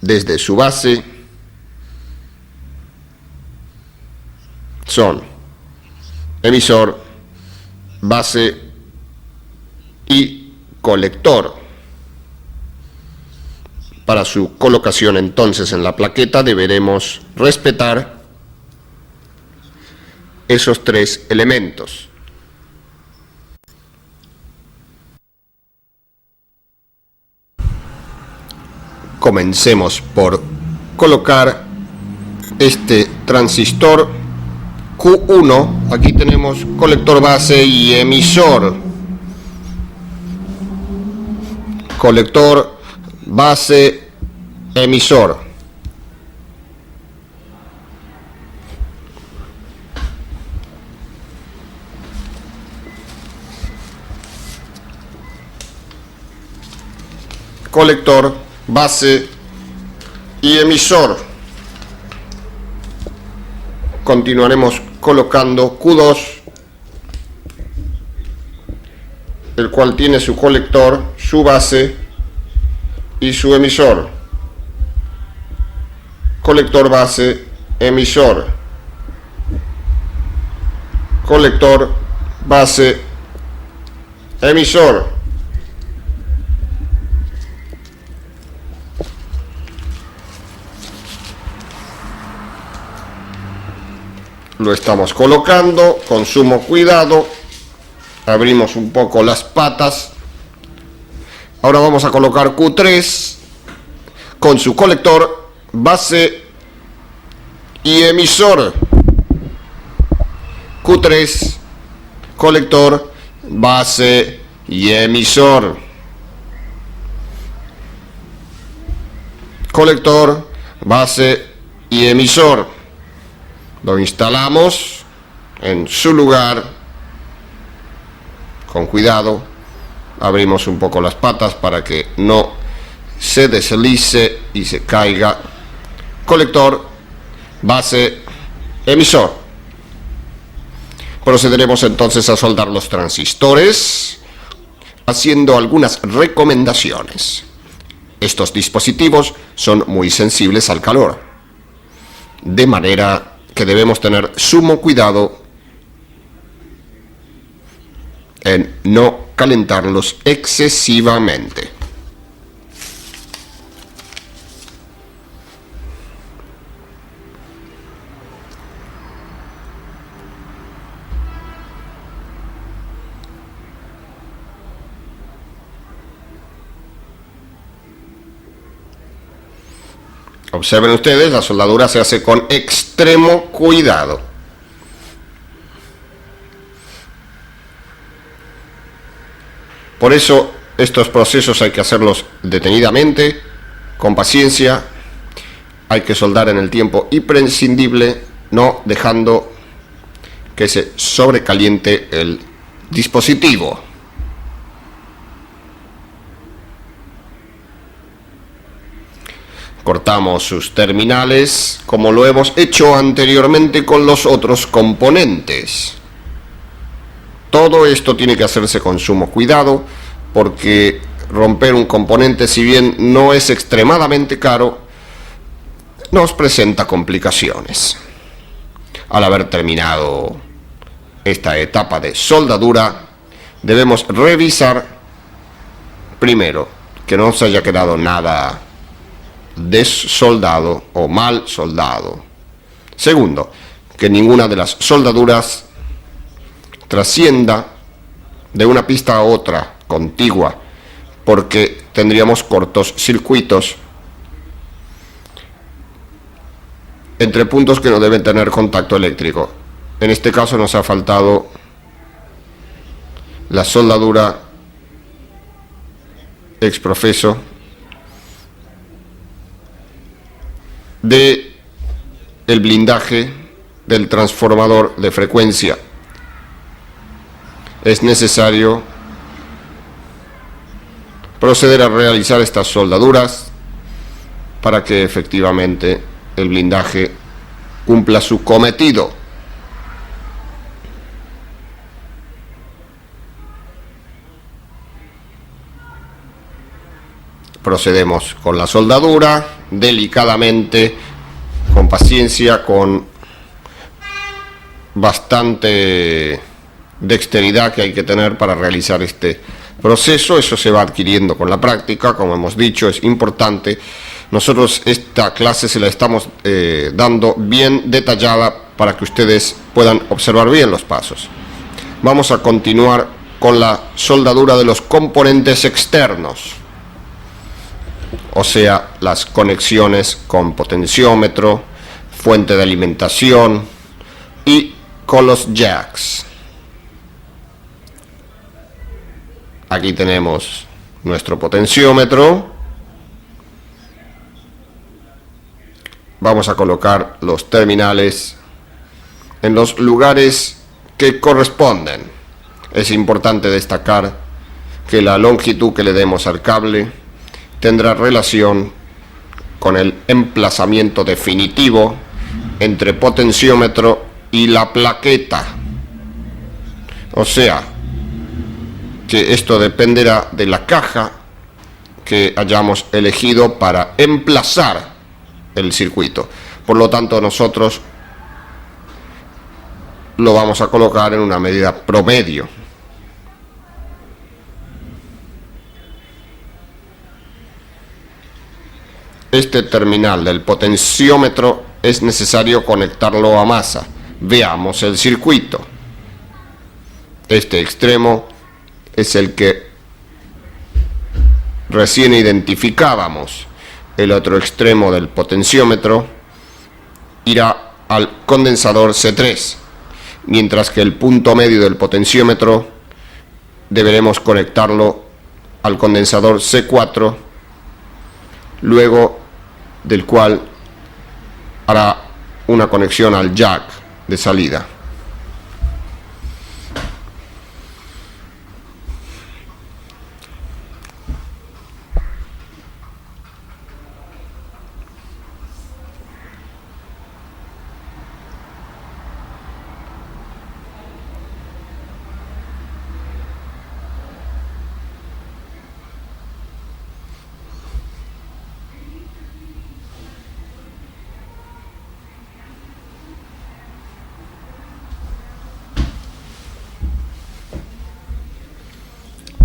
desde su base son emisor, base y colector. Para su colocación entonces en la plaqueta deberemos respetar esos tres elementos. Comencemos por colocar este transistor Q1. Aquí tenemos colector base y emisor. Colector base emisor. Colector base y emisor. Continuaremos colocando Q2, el cual tiene su colector, su base y su emisor. Colector base, emisor. Colector base, emisor. Lo estamos colocando con sumo cuidado. Abrimos un poco las patas. Ahora vamos a colocar Q3 con su colector, base y emisor. Q3, colector, base y emisor. Colector, base y emisor. Lo instalamos en su lugar con cuidado. Abrimos un poco las patas para que no se deslice y se caiga. Colector, base, emisor. Procederemos entonces a soldar los transistores, haciendo algunas recomendaciones. Estos dispositivos son muy sensibles al calor, de manera que debemos tener sumo cuidado en no calentarlos excesivamente. Observen ustedes, la soldadura se hace con extremo cuidado. Por eso estos procesos hay que hacerlos detenidamente, con paciencia. Hay que soldar en el tiempo imprescindible, no dejando que se sobrecaliente el dispositivo. Cortamos sus terminales, como lo hemos hecho anteriormente con los otros componentes. Todo esto tiene que hacerse con sumo cuidado, porque romper un componente, si bien no es extremadamente caro, nos presenta complicaciones. Al haber terminado esta etapa de soldadura, debemos revisar primero que no se haya quedado nada desoldado o mal soldado. Segundo, que ninguna de las soldaduras trascienda de una pista a otra contigua, porque tendríamos cortos circuitos entre puntos que no deben tener contacto eléctrico. En este caso nos ha faltado la soldadura exprofeso de el blindaje del transformador de frecuencia. Es necesario proceder a realizar estas soldaduras para que efectivamente el blindaje cumpla su cometido. Procedemos con la soldadura, delicadamente, con paciencia, con bastante dexteridad que hay que tener para realizar este proceso. Eso se va adquiriendo con la práctica, como hemos dicho, es importante. Nosotros esta clase se la estamos dando bien detallada para que ustedes puedan observar bien los pasos. Vamos a continuar con la soldadura de los componentes externos, o sea, las conexiones con potenciómetro, fuente de alimentación y con los jacks. Aquí tenemos nuestro potenciómetro. Vamos a colocar los terminales en los lugares que corresponden. Es importante destacar que la longitud que le demos al cable tendrá relación con el emplazamiento definitivo entre potenciómetro y la plaqueta. O sea, que esto dependerá de la caja que hayamos elegido para emplazar el circuito. Por lo tanto, nosotros lo vamos a colocar en una medida promedio. Este terminal del potenciómetro es necesario conectarlo a masa. Veamos el circuito. Este extremo es el que recién identificábamos. El otro extremo del potenciómetro irá al condensador C3, mientras que el punto medio del potenciómetro deberemos conectarlo al condensador C4, luego del cual hará una conexión al jack de salida.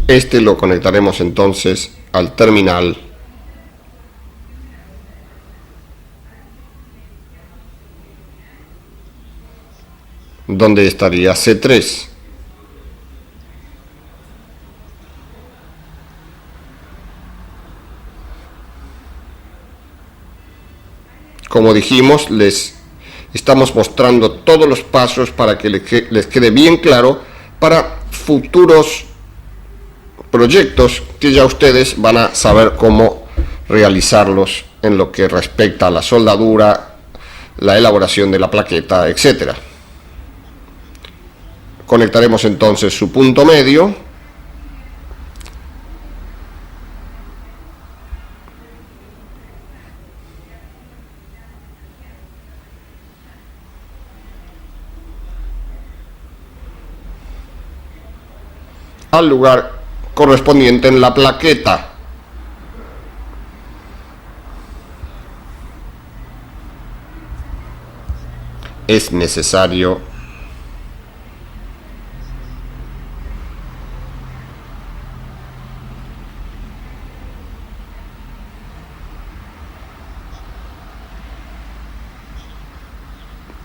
Este lo conectaremos entonces al terminal donde estaría C3. Como dijimos, les estamos mostrando todos los pasos para que les quede bien claro para futuros proyectos que ya ustedes van a saber cómo realizarlos en lo que respecta a la soldadura, la elaboración de la plaqueta, etc. Conectaremos entonces su punto medio al lugar correspondiente en la plaqueta. Es necesario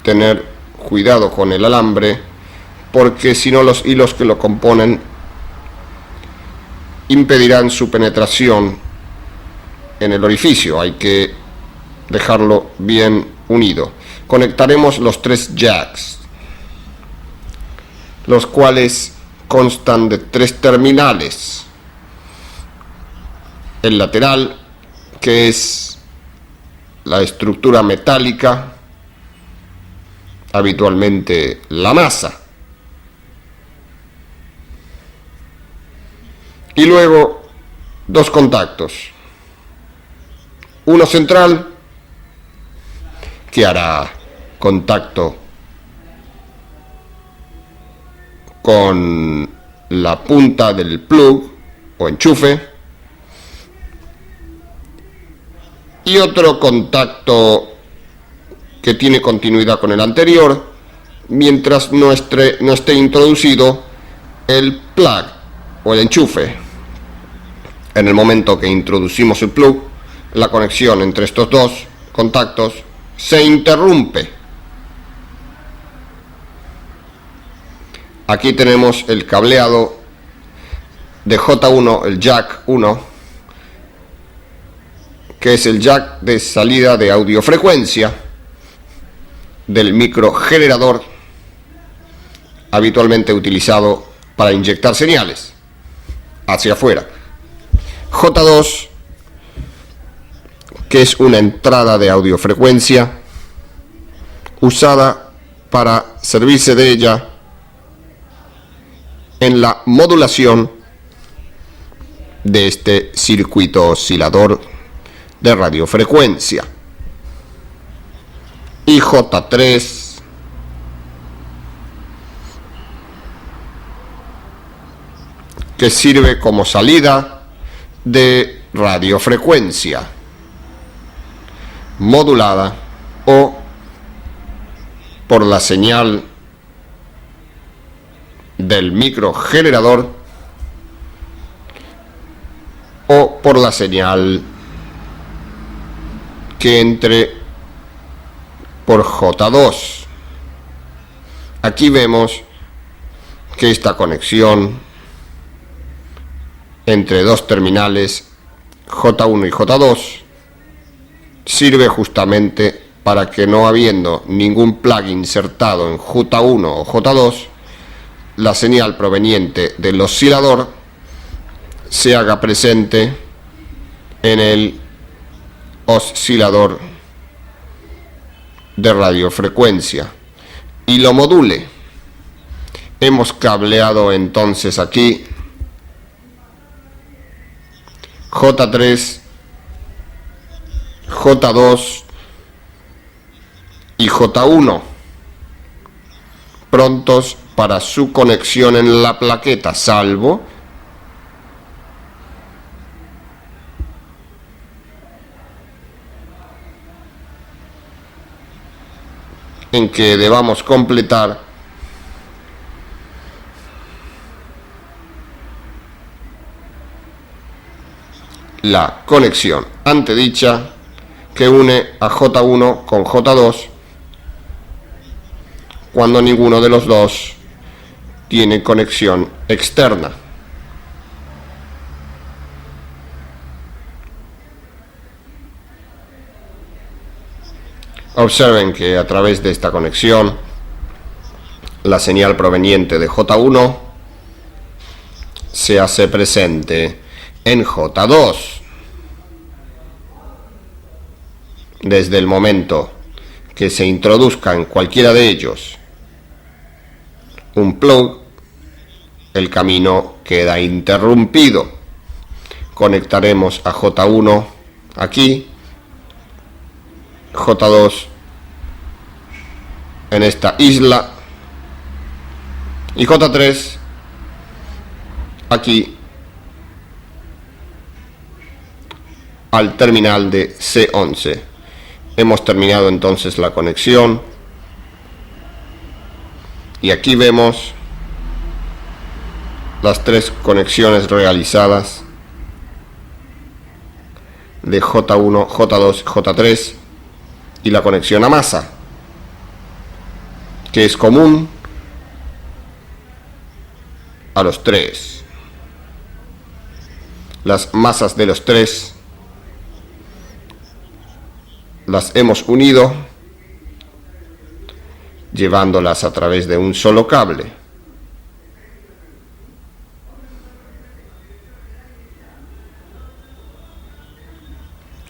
tener cuidado con el alambre, porque si no los hilos que lo componen impedirán su penetración en el orificio. Hay que dejarlo bien unido. Conectaremos los 3 jacks, los cuales constan de 3 terminales. El lateral, que es la estructura metálica, habitualmente la masa. Y luego 2 contactos. Uno central, que hará contacto con la punta del plug o enchufe. Y otro contacto que tiene continuidad con el anterior, mientras no esté introducido el plug o el enchufe. En el momento que introducimos el plug, la conexión entre estos dos contactos se interrumpe. Aquí tenemos el cableado de J1, el jack 1, que es el jack de salida de audiofrecuencia del microgenerador habitualmente utilizado para inyectar señales hacia afuera. J2, que es una entrada de audiofrecuencia usada para servirse de ella en la modulación de este circuito oscilador de radiofrecuencia. Y J3, que sirve como salida de radiofrecuencia modulada o por la señal del microgenerador o por la señal que entre por J2. Aquí vemos que esta conexión entre dos terminales J1 y J2 sirve justamente para que, no habiendo ningún plug insertado en J1 o J2, la señal proveniente del oscilador se haga presente en el oscilador de radiofrecuencia y lo module. Hemos cableado entonces aquí J3, J2 y J1 prontos para su conexión en la plaqueta, salvo en que debamos completar la conexión antedicha que une a J1 con J2 cuando ninguno de los dos tiene conexión externa. Observen que a través de esta conexión la señal proveniente de J1 se hace presente en J2. Desde el momento que se introduzca en cualquiera de ellos un plug, el camino queda interrumpido. Conectaremos a J1 aquí, J2 en esta isla y J3 aquí al terminal de C11. Hemos terminado entonces la conexión y aquí vemos las tres conexiones realizadas de J1, J2, J3 y la conexión a masa, que es común a los tres. Las masas de los tres las hemos unido llevándolas a través de un solo cable.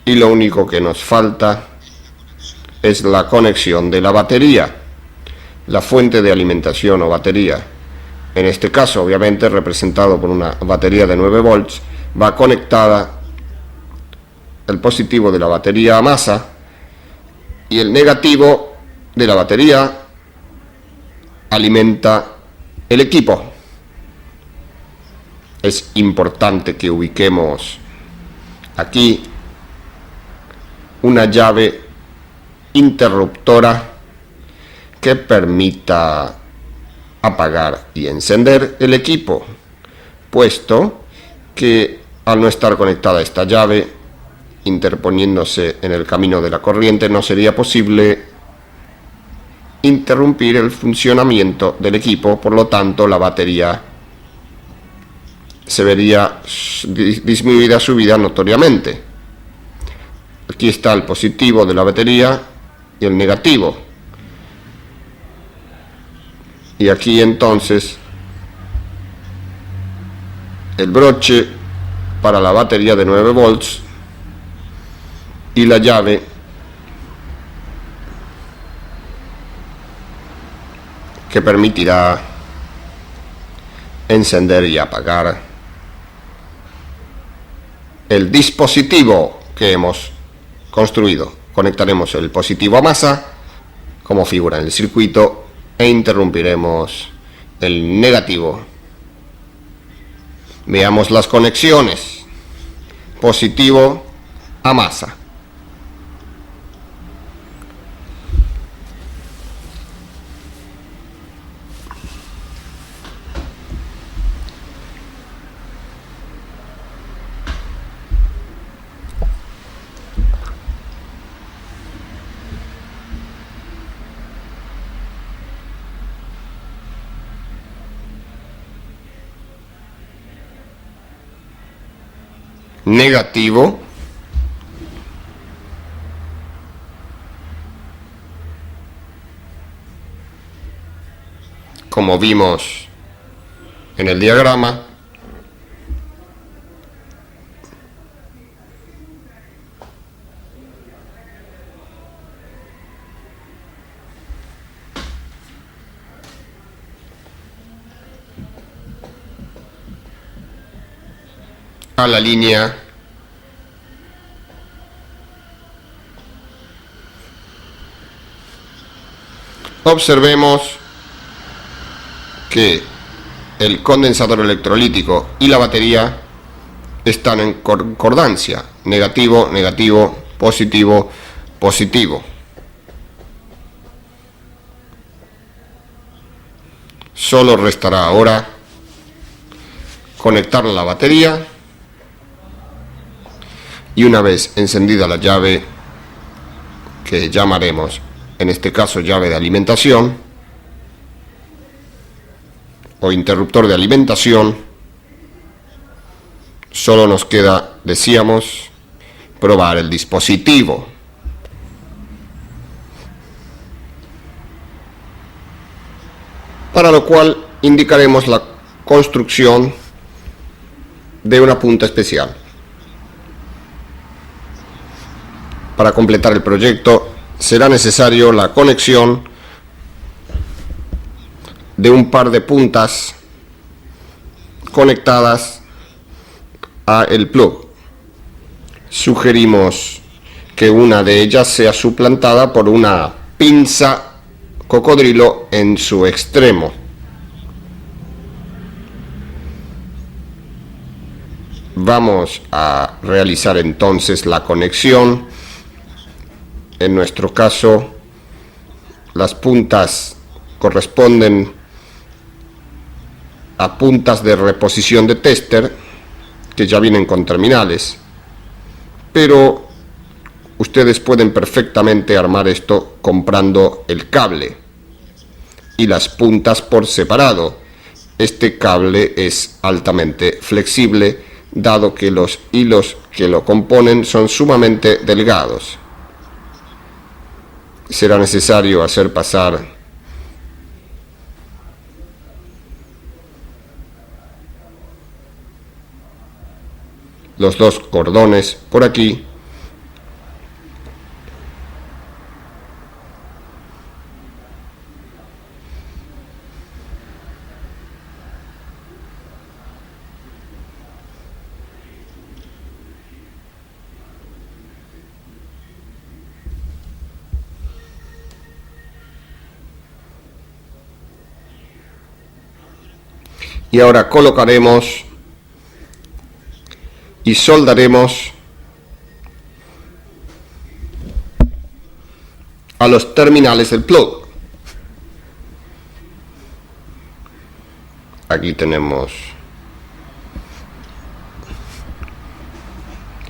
Y lo único que nos falta es la conexión de la batería, la fuente de alimentación o batería. En este caso, obviamente, representado por una batería de 9 volts, va conectada el positivo de la batería a masa y el negativo de la batería alimenta el equipo. Es importante que ubiquemos aquí una llave interruptora que permita apagar y encender el equipo, puesto que al no estar conectada esta llave, interponiéndose en el camino de la corriente, no sería posible interrumpir el funcionamiento del equipo, por lo tanto la batería se vería disminuida su vida notoriamente. Aquí está el positivo de la batería y el negativo. Y aquí entonces el broche para la batería de 9 volts y la llave que permitirá encender y apagar el dispositivo que hemos construido. Conectaremos el positivo a masa como figura en el circuito e interrumpiremos el negativo. Veamos las conexiones. Positivo a masa. Negativo. Como vimos en el diagrama, a la línea observemos que el condensador electrolítico y la batería están en concordancia, negativo, negativo, positivo, positivo. Solo restará ahora conectar la batería y una vez encendida la llave, que llamaremos en este caso llave de alimentación o interruptor de alimentación, solo nos queda, decíamos, probar el dispositivo. Para lo cual indicaremos la construcción de una punta especial. Para completar el proyecto será necesario la conexión de un par de puntas conectadas a el plug. Sugerimos que una de ellas sea suplantada por una pinza cocodrilo en su extremo. Vamos a realizar entonces la conexión. En nuestro caso, las puntas corresponden a puntas de reposición de tester que ya vienen con terminales, pero ustedes pueden perfectamente armar esto comprando el cable y las puntas por separado. Este cable es altamente flexible, dado que los hilos que lo componen son sumamente delgados. Será necesario hacer pasar los dos cordones por aquí y ahora colocaremos y soldaremos a los terminales del plug. Aquí tenemos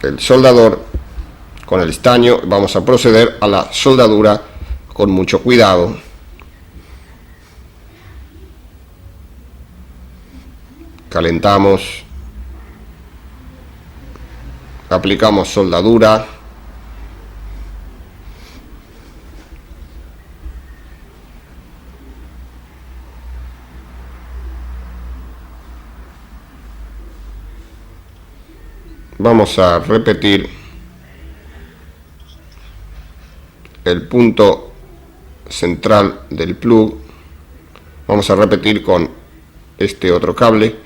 el soldador con el estaño. Vamos a proceder a la soldadura con mucho cuidado. Calentamos, aplicamos soldadura. Vamos a repetir el punto central del plug. Vamos a repetir con este otro cable.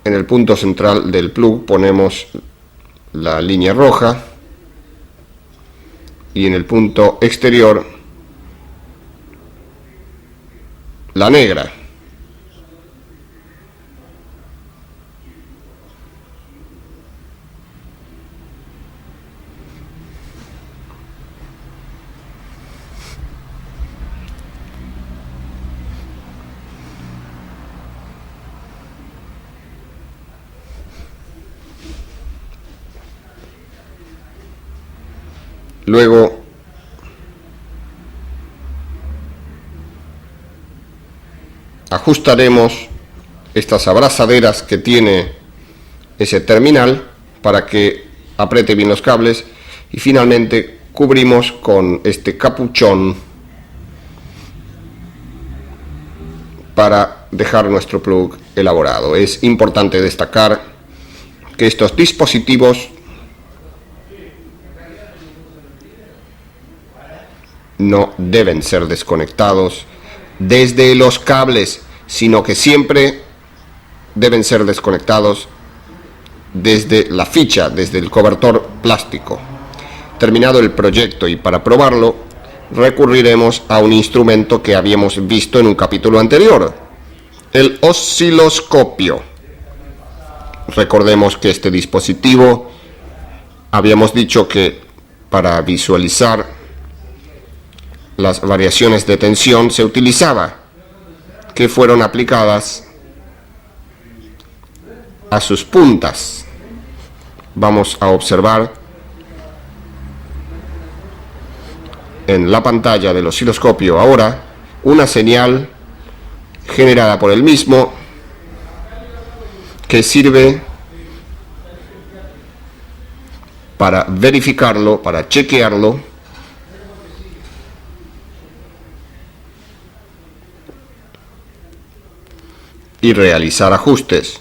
En el punto central del plug ponemos la línea roja y en el punto exterior la negra. Luego ajustaremos estas abrazaderas que tiene ese terminal para que apriete bien los cables y finalmente cubrimos con este capuchón para dejar nuestro plug elaborado. Es importante destacar que estos dispositivos no deben ser desconectados desde los cables, sino que siempre deben ser desconectados desde la ficha, desde el cobertor plástico. Terminado el proyecto y para probarlo, recurriremos a un instrumento que habíamos visto en un capítulo anterior, el osciloscopio. Recordemos que este dispositivo, habíamos dicho que para visualizar las variaciones de tensión se utilizaba que fueron aplicadas a sus puntas. Vamos a observar en la pantalla del osciloscopio ahora una señal generada por el mismo que sirve para verificarlo, para chequearlo y realizar ajustes.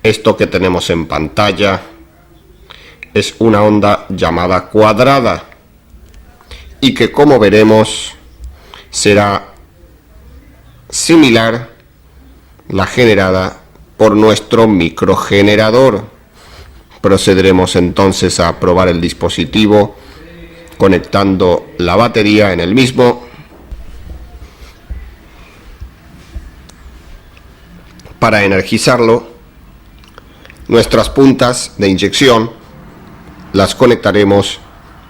Esto que tenemos en pantalla es una onda llamada cuadrada y que, como veremos, será similar la generada por nuestro microgenerador. Procederemos entonces a probar el dispositivo conectando la batería en el mismo. Para energizarlo, nuestras puntas de inyección las conectaremos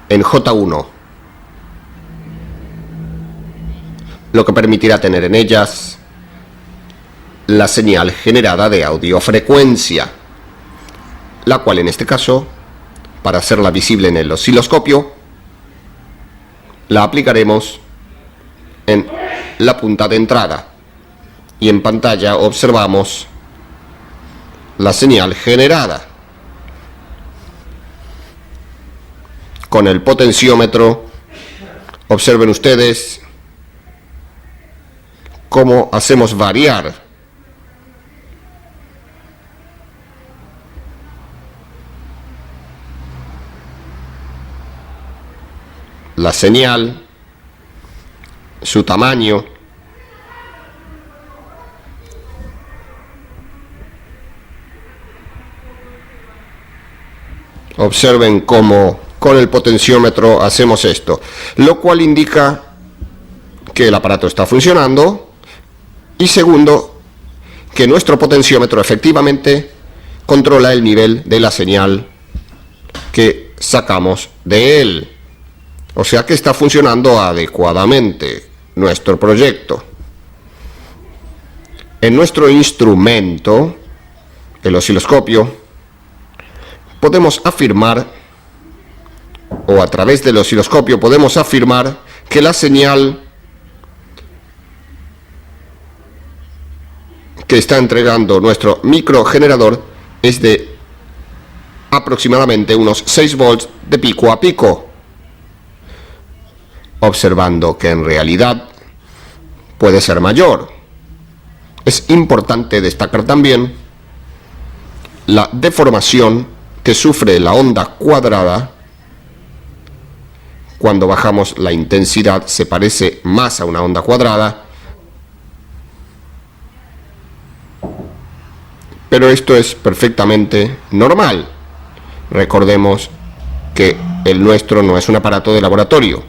en J1, lo que permitirá tener en ellas la señal generada de audiofrecuencia, la cual en este caso, para hacerla visible en el osciloscopio, la aplicaremos en la punta de entrada. Y en pantalla observamos la señal generada. Con el potenciómetro, observen ustedes cómo hacemos variar la señal, su tamaño. Observen cómo con el potenciómetro hacemos esto, lo cual indica que el aparato está funcionando y segundo, que nuestro potenciómetro efectivamente controla el nivel de la señal que sacamos de él. O sea que está funcionando adecuadamente nuestro proyecto. En nuestro instrumento, el osciloscopio, podemos afirmar, o a través del osciloscopio podemos afirmar, que la señal que está entregando nuestro microgenerador es de aproximadamente unos 6 volts de pico a pico, observando que en realidad puede ser mayor. Es importante destacar también la deformación que sufre la onda cuadrada. Cuando bajamos la intensidad se parece más a una onda cuadrada, pero esto es perfectamente normal. Recordemos que el nuestro no es un aparato de laboratorio.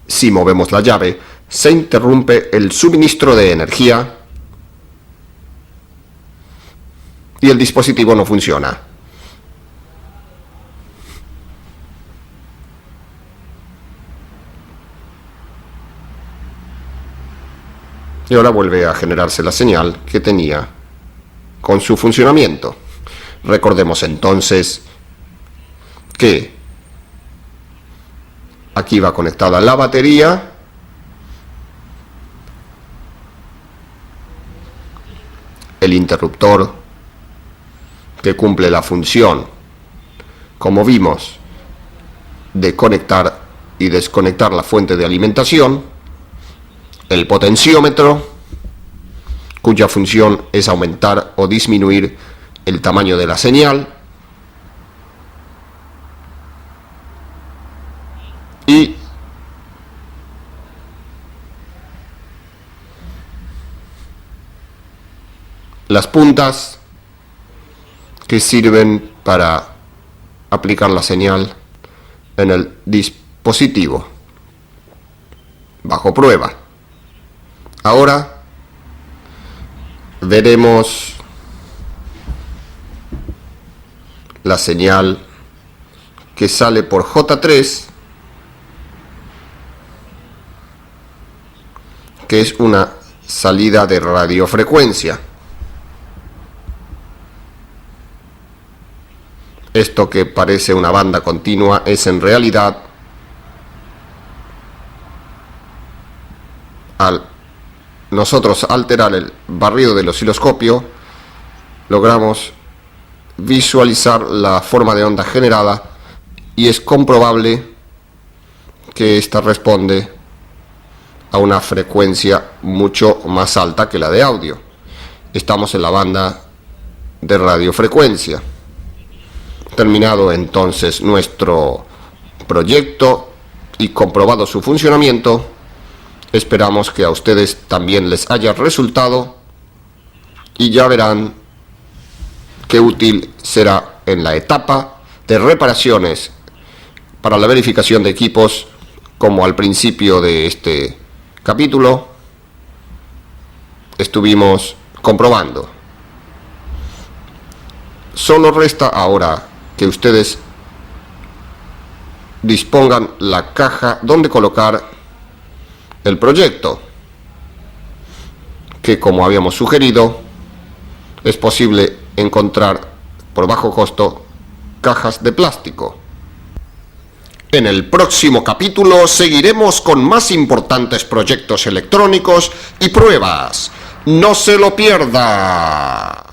Si movemos la llave, se interrumpe el suministro de energía y el dispositivo no funciona. Y ahora vuelve a generarse la señal que tenía con su funcionamiento. Recordemos entonces que aquí va conectada la batería, el interruptor que cumple la función, como vimos, de conectar y desconectar la fuente de alimentación, el potenciómetro, cuya función es aumentar o disminuir el tamaño de la señal, y las puntas que sirven para aplicar la señal en el dispositivo bajo prueba. Ahora veremos la señal que sale por J3, que es una salida de radiofrecuencia. Esto que parece una banda continua es en realidad, al nosotros alterar el barrido del osciloscopio, logramos visualizar la forma de onda generada y es comprobable que ésta responde a una frecuencia mucho más alta que la de audio. Estamos en la banda de radiofrecuencia. Terminado entonces nuestro proyecto y comprobado su funcionamiento, esperamos que a ustedes también les haya resultado y ya verán qué útil será en la etapa de reparaciones para la verificación de equipos, como al principio de este capítulo estuvimos comprobando. Solo resta ahora que ustedes dispongan la caja donde colocar el proyecto, que, como habíamos sugerido, es posible encontrar por bajo costo cajas de plástico. En el próximo capítulo seguiremos con más importantes proyectos electrónicos y pruebas. ¡No se lo pierda!